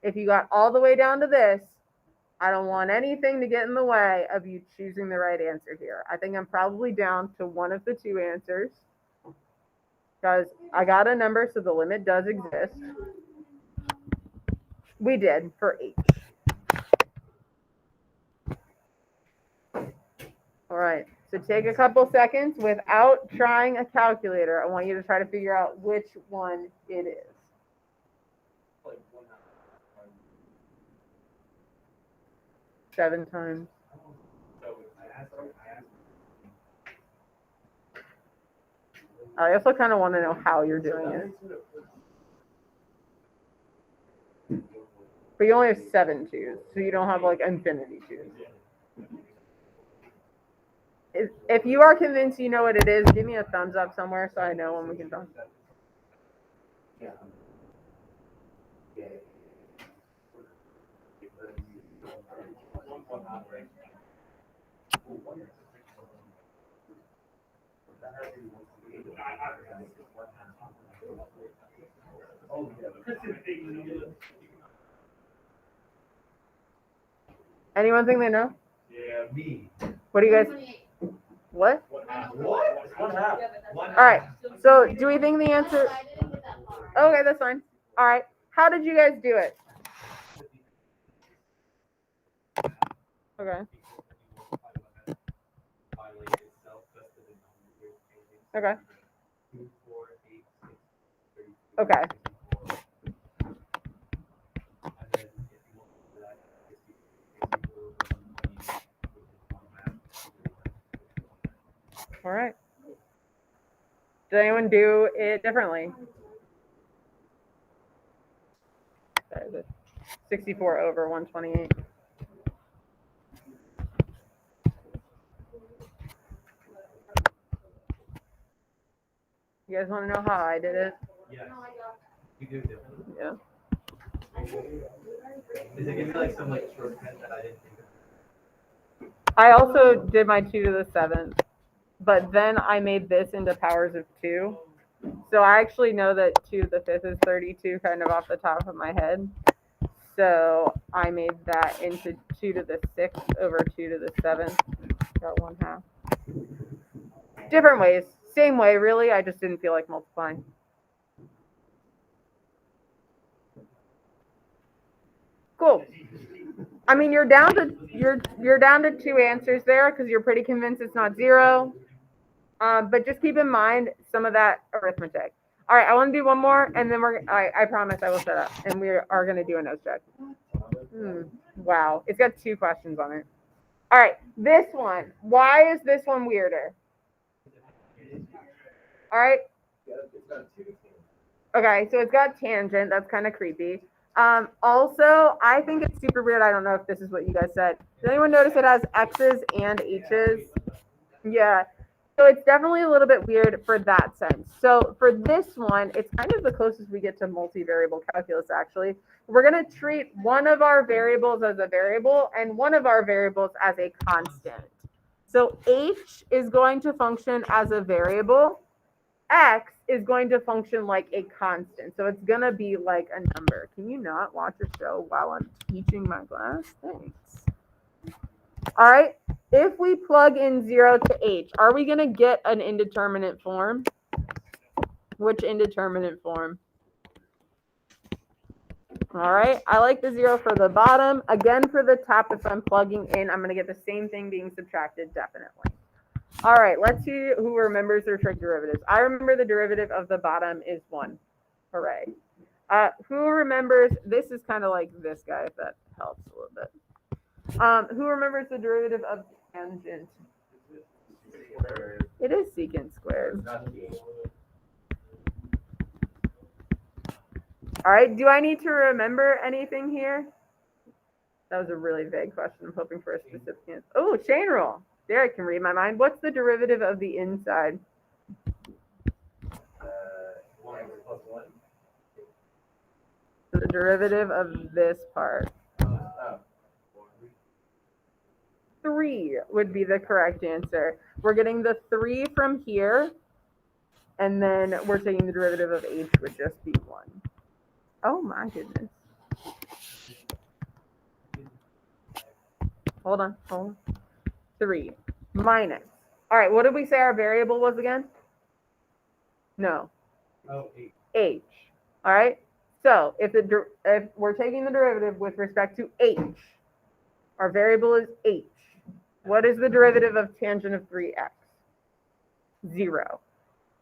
If you got all the way down to this, I don't want anything to get in the way of you choosing the right answer here. I think I'm probably down to one of the 2 answers because I got a number, so the limit does exist. We did for H. All right, so take a couple seconds without trying a calculator. I want you to try to figure out which one it is. 7 times. I also kind of want to know how you're doing it. But you only have 7 twos, so you don't have like infinity twos. If you are convinced you know what it is, give me a thumbs up somewhere so I know when we can talk. Anyone think they know? Yeah, me. What do you guys? What? What? All right. So do we think the answer? Okay, that's fine. All right. How did you guys do it? Okay. Okay. Okay. All right. Did anyone do it differently? 64 over 128. You guys want to know how I did it? Yes. No, I got. You do differently. Yeah. Does it give you like some like shortcut that I didn't think of? I also did my 2 to the 7th, but then I made this into powers of 2. So I actually know that 2 to the 5th is 32 kind of off the top of my head. So I made that into 2 to the 6th over 2 to the 7th. Got 1/2. Different ways. Same way, really. I just didn't feel like multiplying. Cool. I mean, you're down to 2 answers there because you're pretty convinced it's not 0. But just keep in mind some of that arithmetic. All right, I want to do one more, and then I promise I will shut up, and we are going to do a nose check. Wow, it's got 2 questions on it. All right, this one. Why is this one weirder? All right. It's got 2 teams. Okay, so it's got tangent. That's kind of creepy. Also, I think it's super weird. I don't know if this is what you guys said. Did anyone notice it has X's and H's? Yeah. So it's definitely a little bit weird for that sense. So for this one, it's kind of the closest we get to multivariable calculus, actually. We're going to treat one of our variables as a variable and one of our variables as a constant. So H is going to function as a variable. X is going to function like a constant. So it's going to be like a number. Can you not watch a show while I'm teaching my class? Thanks. All right. If we plug in 0 to H, are we going to get an indeterminate form? Which indeterminate form? All right. I like the 0 for the bottom. Again, for the top, if I'm plugging in, I'm going to get the same thing being subtracted, definitely. All right, let's see who remembers their trig derivatives. I remember the derivative of the bottom is 1. Hooray. Who remembers, this is kind of like this guy, if that helps a little bit. Who remembers the derivative of tangent? It is secant squared. All right, do I need to remember anything here? That was a really vague question. I'm hoping for a specific answer. Oh, chain rule. Derek can read my mind. What's the derivative of the inside? 1 plus 1. The derivative of this part. 3 would be the correct answer. We're getting the 3 from here, and then we're taking the derivative of H would just be 1. Oh my goodness. Hold on. 3 minus. All right, what did we say our variable was again? No. Oh, 8. H. All right. So if we're taking the derivative with respect to H, our variable is H. What is the derivative of tangent of 3x? 0.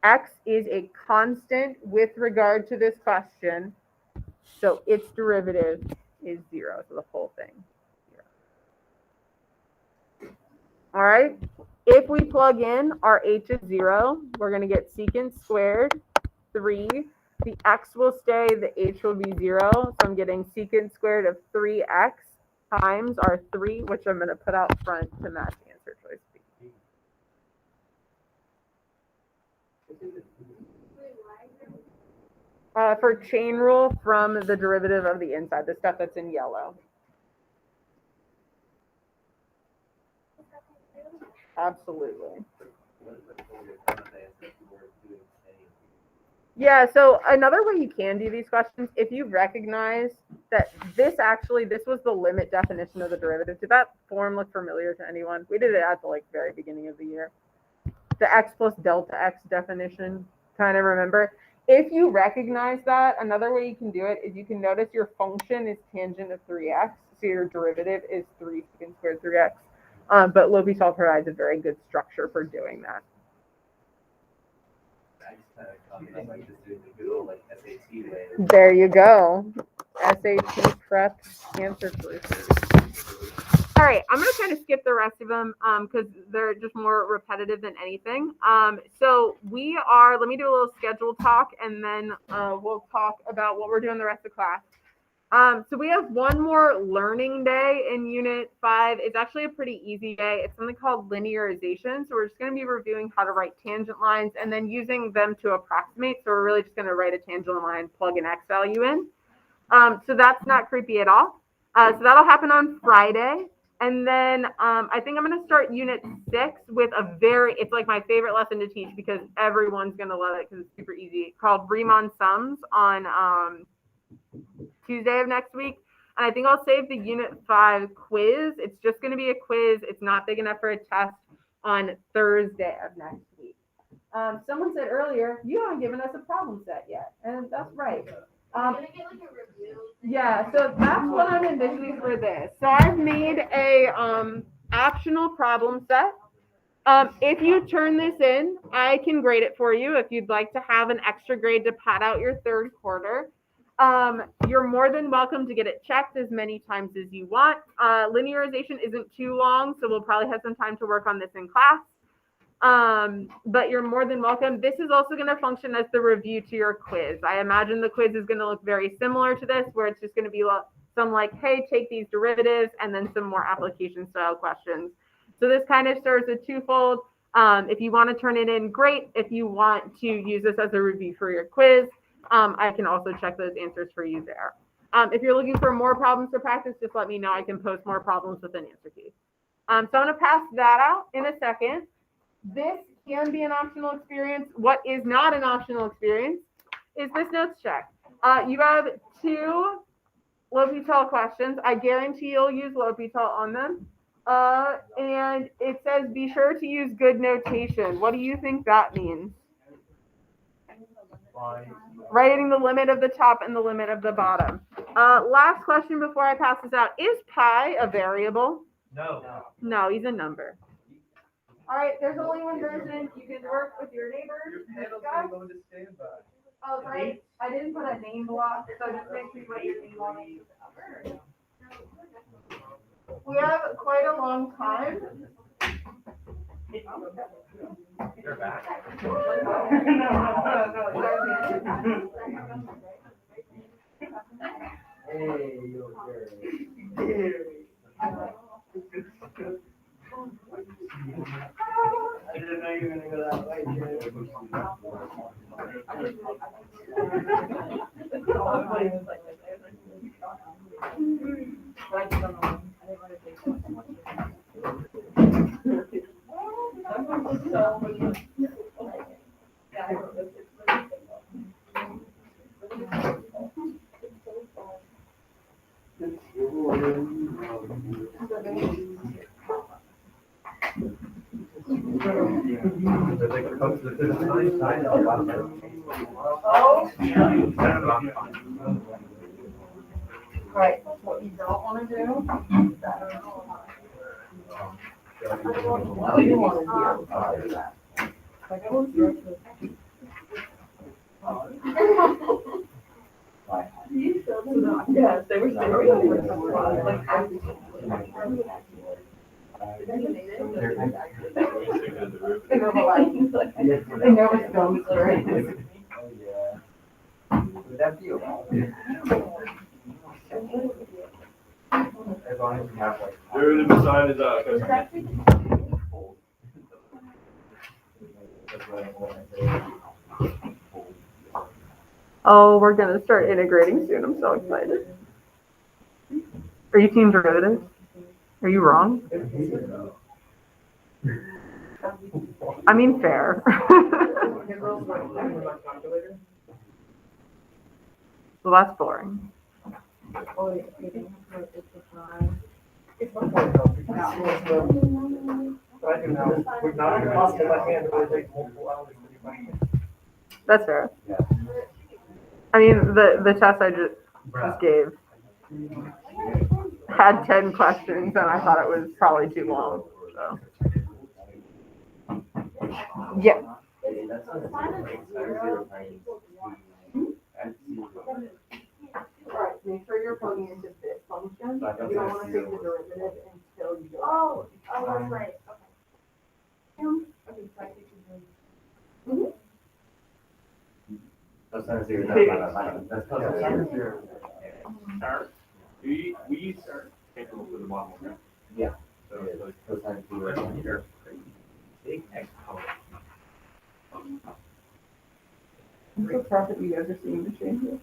X is a constant with regard to this question, so its derivative is 0. So the whole thing. All right, if we plug in our H is 0, we're going to get secant squared 3. The X will stay, the H will be 0. So I'm getting secant squared of 3x times our 3, which I'm going to put out front to match answer choice B. For chain rule from the derivative of the inside, the stuff that's in yellow. Absolutely. Yeah, so another way you can do these questions, if you recognize that this was the limit definition of the derivative. Did that form look familiar to anyone? We did it at the very beginning of the year. The x plus delta x definition, kind of remember. If you recognize that, another way you can do it is you can notice your function is tangent of 3x, so your derivative is 3 secant squared 3x. But L'Hopital provides a very good structure for doing that. There you go. SAT prep answer choices. All right, I'm going to kind of skip the rest of them because they're just more repetitive than anything. So let me do a little schedule talk, and then we'll talk about what we're doing the rest of class. So we have one more learning day in Unit 5. It's actually a pretty easy day. It's something called linearization. So we're just going to be reviewing how to write tangent lines and then using them to approximate. So we're really just going to write a tangent line, plug an x value in. So that's not creepy at all. So that'll happen on Friday. And then I think I'm going to start Unit 6 with it's like my favorite lesson to teach because everyone's going to love it because it's super easy, called Riemann sums on Tuesday of next week. And I think I'll save the Unit 5 quiz. It's just going to be a quiz. It's not big enough for a test on Thursday of next week. Someone said earlier, you haven't given us a problem set yet. And that's right. Can I get like a review? Yeah, so that's what I'm envisioning for this. So I've made a optional problem set. If you turn this in, I can grade it for you if you'd like to have an extra grade to pad out your third quarter. You're more than welcome to get it checked as many times as you want. Linearization isn't too long, so we'll probably have some time to work on this in class. But you're more than welcome. This is also going to function as the review to your quiz. I imagine the quiz is going to look very similar to this, where it's just going to be some like, hey, take these derivatives, and then some more application style questions. So this kind of serves a twofold. If you want to turn it in, great. If you want to use this as a review for your quiz, I can also check those answers for you there. If you're looking for more problems to practice, just let me know. I can post more problems with an answer key. So I'm going to pass that out in a second. This can be an optional experience. What is not an optional experience is this notes check. You have 2 L'Hopital questions. I guarantee you'll use L'Hopital on them. And it says, be sure to use good notation. What do you think that means? Writing the limit of the top and the limit of the bottom. Last question before I pass this out. Is pi a variable? No. No, he's a number. All right, there's only one version. You can work with your neighbors. Discuss. Oh, sorry. I didn't put a name block, so just make sure you put your name on it. We have quite a long time. You're back. Hey, you're I didn't know you were gonna go that way, Right, what you don't want to do. What you want to do. Yes, they were I know it's going straight. Would that be okay? As long as you have like. Dude, the sign is up. Oh, we're gonna start integrating soon. I'm so excited. Are you team derivatives? Are you wrong? I mean, fair. Well, that's boring. That's fair. I mean, the test I just gave had 10 questions, and I thought it was probably too long. So. Yeah. Alright, make sure you're plugging into this function. You don't want to take the derivative until you do it. Oh, that's right. That's not zero. That's start, we start capable for the model. Okay? Yeah. So it's like, Those times we were here. Big expo. I'm so proud that you guys are seeing the changes.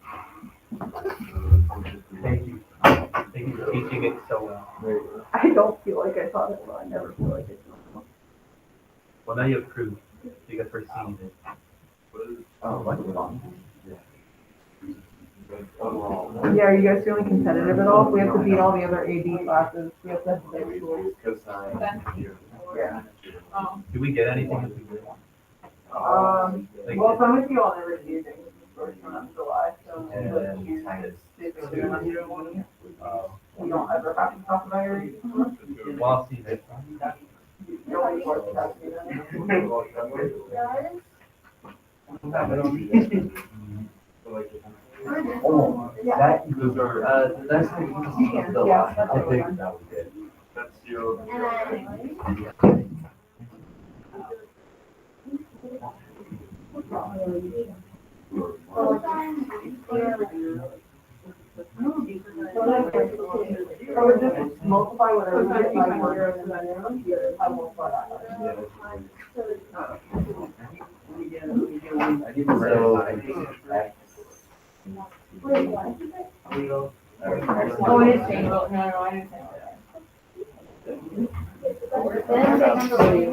Thank you. Thank you for teaching it so well. I don't feel like I taught it well. I never feel like I taught it well. Well, now you have proof. You got first seen it. Oh, like Yeah, are you guys feeling competitive at all? If we have to beat all the other AD classes, we have to have the same scores. Yeah. Do we get anything if we win? Like, Well, some of you all never see things before it's not July, so And but then you kind of- basically don't have your one. We don't ever have to talk about your AD. Well, I'll see next time. You only work with us, you Oh, that, the next thing is the last, I think that was good. that's your. Or just multiply whatever you get by 1 and then I multiply that. So, I think X. Oh, it is changed. No, I didn't say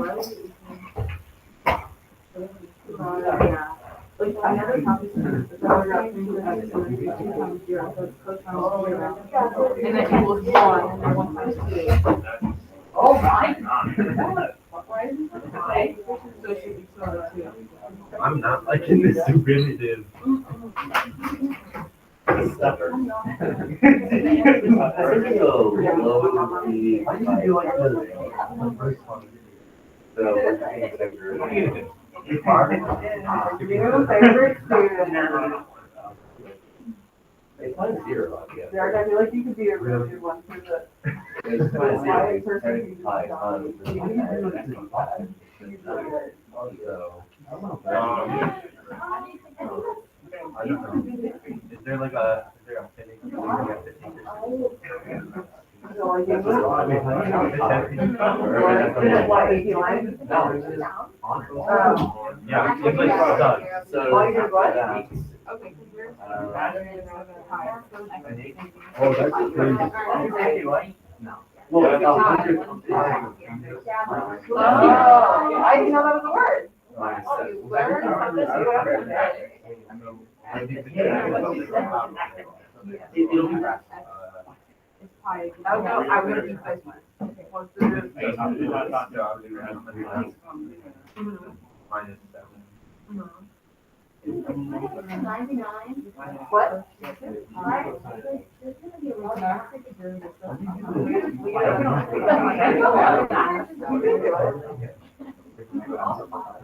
Like, I never copied this. And then equals 1, and then 1 times 2. Oh, my. So it should be 2. I'm not liking this derivative. Stepper. I think it'll load the. Why did you do like the first one? So, Your favorite student. It's not a zero, I guess. Derek, I feel like you could be a really good one for the. It's not a zero, Quiet it's person very who's high, dominant. so. You can do it. I don't know. Is there like a, is there a fitting? So I think. No, What, AP line? it's just yeah, it's like done. So. Why you did what? Okay, because yours. Oh, that's crazy. Yeah. Well, Oh, I didn't know that was a word. Oh, you learned something new every day. It'll be fast. Oh, no, I'm gonna be this one. Okay, what's the? Minus 7. 99. What?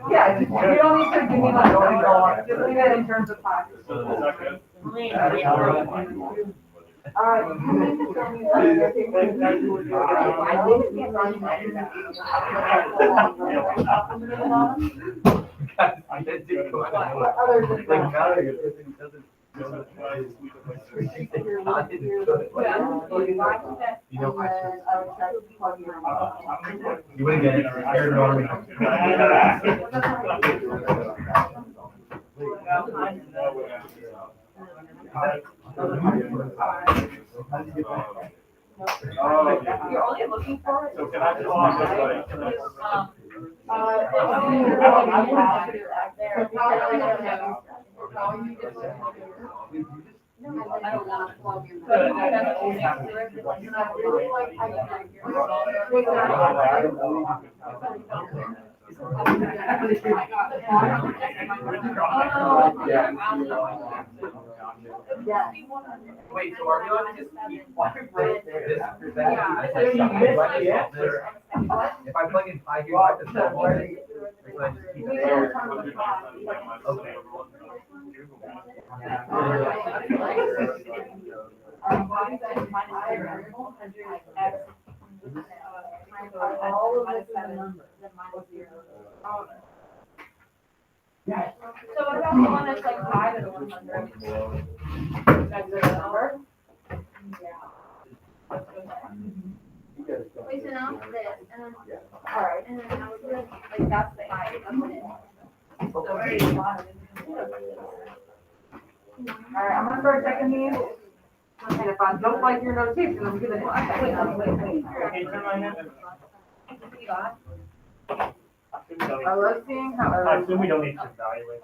Yeah, you don't need to give me like going on, just leave it in terms of class. So is that good? I did do go out. Like, now that you're listening, doesn't. You know, you wouldn't get it. You're normal. Oh, yeah. You're only looking for it. So can I pull off this way? Can I- I don't want to plug in. Yeah. Wait, so are we on to just keep this? If I plug in 5 here, I have to solve all this. Or can I just keep it? Okay. So what about the one that's like 5 and 100? That's the number? Wait, so now it's this, and then, Alright, and then now it's this. like that's the eye. Alright, I'm gonna start checking these. And if I don't like your notation, I'm gonna. Wait. Okay, turn mine in. I love seeing how. I assume we don't need to evaluate. I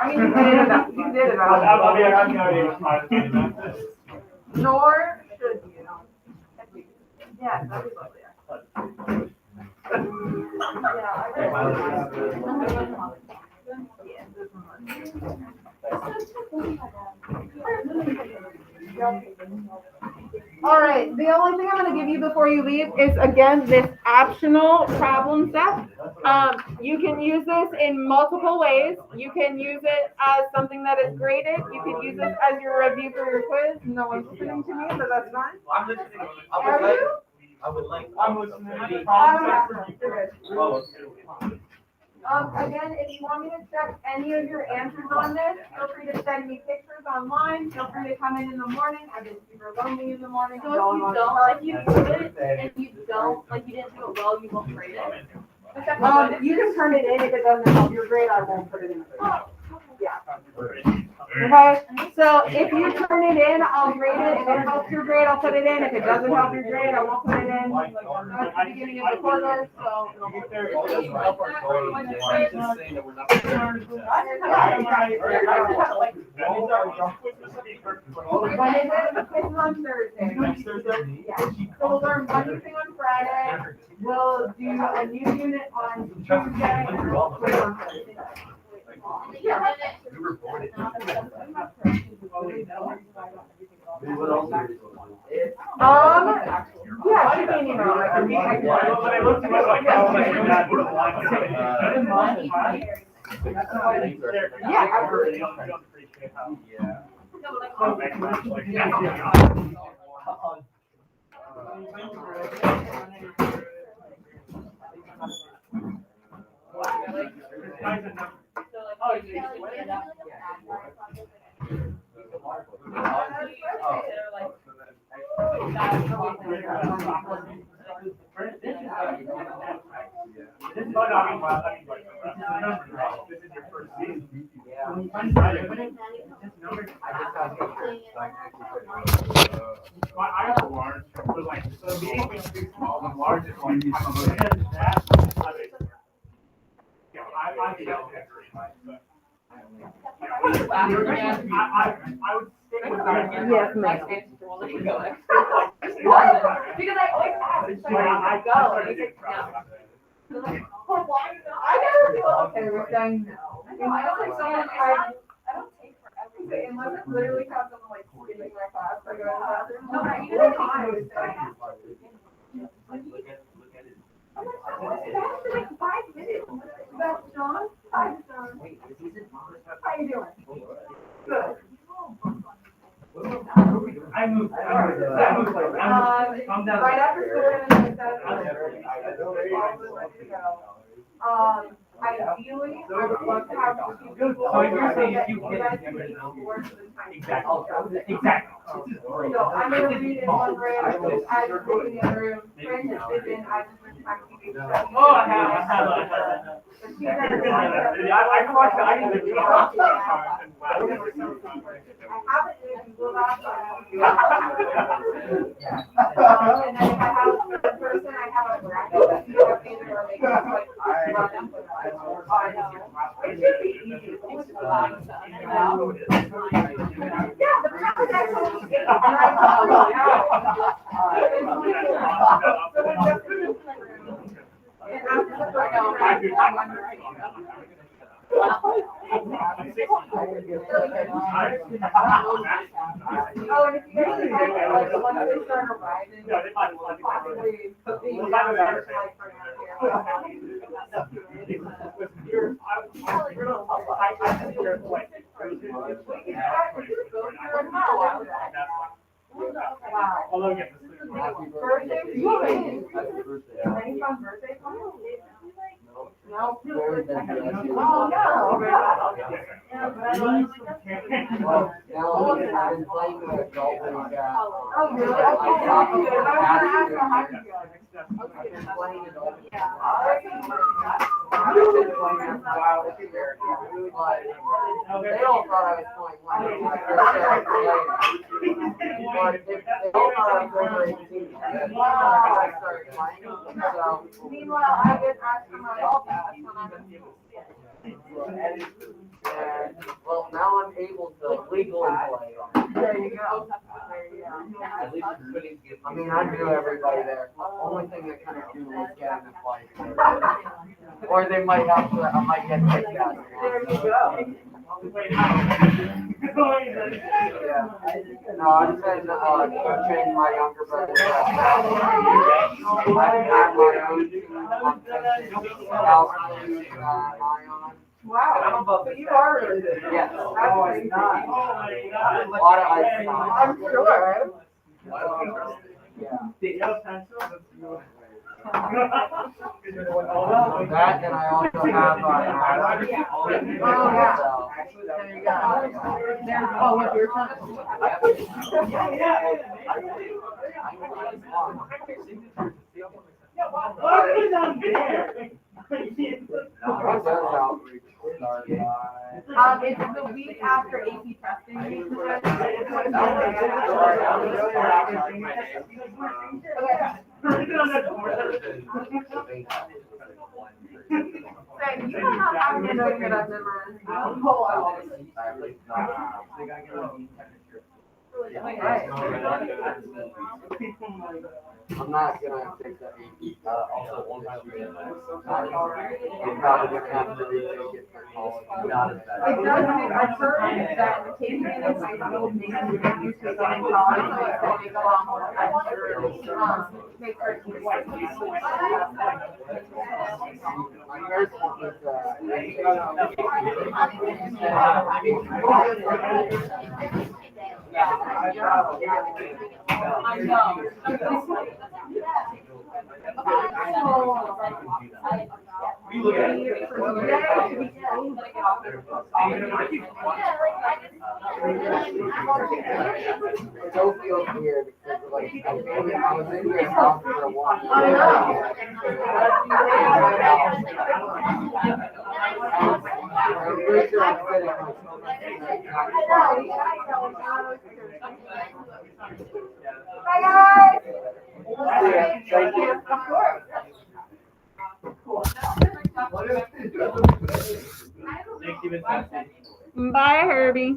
mean, you did it all. Nor should you. Yeah, that was lovely. All right, the only thing I'm gonna give you before you leave is, again, this optional problem set. You can use this in multiple ways. You can use it as something that is graded. You can use it as your review for your quiz. No one's listening to me, but that's fine. I'm listening. Are you? I'm listening. Again, if you want me to check any of your answers on this, feel free to send me pictures online. Feel free to come in the morning. I've been super lonely in the morning. So if you do it, and you don't, like, you didn't do it well, you won't grade it. You can turn it in if it doesn't help your grade. I won't put it in. Yeah. Okay, so if you turn it in, I'll grade it. If it helps your grade, I'll put it in. If it doesn't help your grade, I won't put it in. That's the beginning of the quarter, so. When is it? It's on Thursday. Yeah. So we'll learn one new thing on Friday. We'll do a new unit on Tuesday. And we'll quit on Thursday. Yeah. Yeah, shoot me an email. I can When I looked at my like, I was like, Dad, what a line. Yeah, I really don't appreciate how. Yeah. How much, like, this is your first season. My eyes are large, but like, so medium is too small, the large is like, I feel agree, but. I would stick with that. Yes, ma'am. Because I always ask, it's like, I go, started and to it's get like, proud. I never feel okay with saying no. no, I don't think someone, I don't take forever. Unless it's literally have someone like skipping my class, I go to the bathroom. No, I you don't don't know. mind. Like 5 minutes. That's John. Hi, John. How you doing? Good. I moved. Right after school, and ideally, I would love to have a few people. So you're saying if you that get guys it, can equal work for the time. Exactly. So I'm gonna read in one room, I just read in the other room, Fran has been, I just been trying to be. Oh, I have. But she's at a- I watched, I didn't even. I haven't even Googled that, but I don't. And then if I have a person, I have a bracket that you have either or make it like, run them. I know. It should be easy. It's just a lot of stuff. Yeah, the problem is actually, and I thought, and after the first Oh, and if you guys like the ones that start arriving, possibly being down there like for now Although, yes. Birthday, you any fun birthday parties? No. Very busy. Oh, no. Well, now I've been playing with adult league. Oh, really? I talked to the Okay. past year. I've been playing adult league. I've been playing for a while this year. But they all thought I was 21 when I first started playing. But they all thought I was over 18 when I started playing. So, Meanwhile, I get asked for my ball pass when I'm in. and, well, now I'm able to legally play. There you go. There you go. At least you're putting it. I mean, I knew everybody there. The only thing that kind of do was get in the fight. Or they might have to, I might get kicked out. There you go. Yeah. No, I've been, coaching my younger brother. I've had my own team on Ion. Wow. So you are really good. Yes. That's pretty nice. A lot of ice time. I'm sure. Yeah. That, and I also have, Oh, yeah. There you go. Oh, what you're talking What does outreach start by? It's the week after AP testing week. You don't know how to get over that memorized. I'm not gonna take that. Also, one time we had I'm probably gonna have to retake it for college. not as It bad. does, I've heard that the case management high school makes you get used to getting college, so it's gonna make a lot more sense. Make her. My first one was, I know. We look at it. it still feels weird because like, I was in your house for a while. I know. I'm pretty sure I'm sitting on Bye, guys. Thank you. Of course. Thank you, Miss Nancy. Bye, Herbie.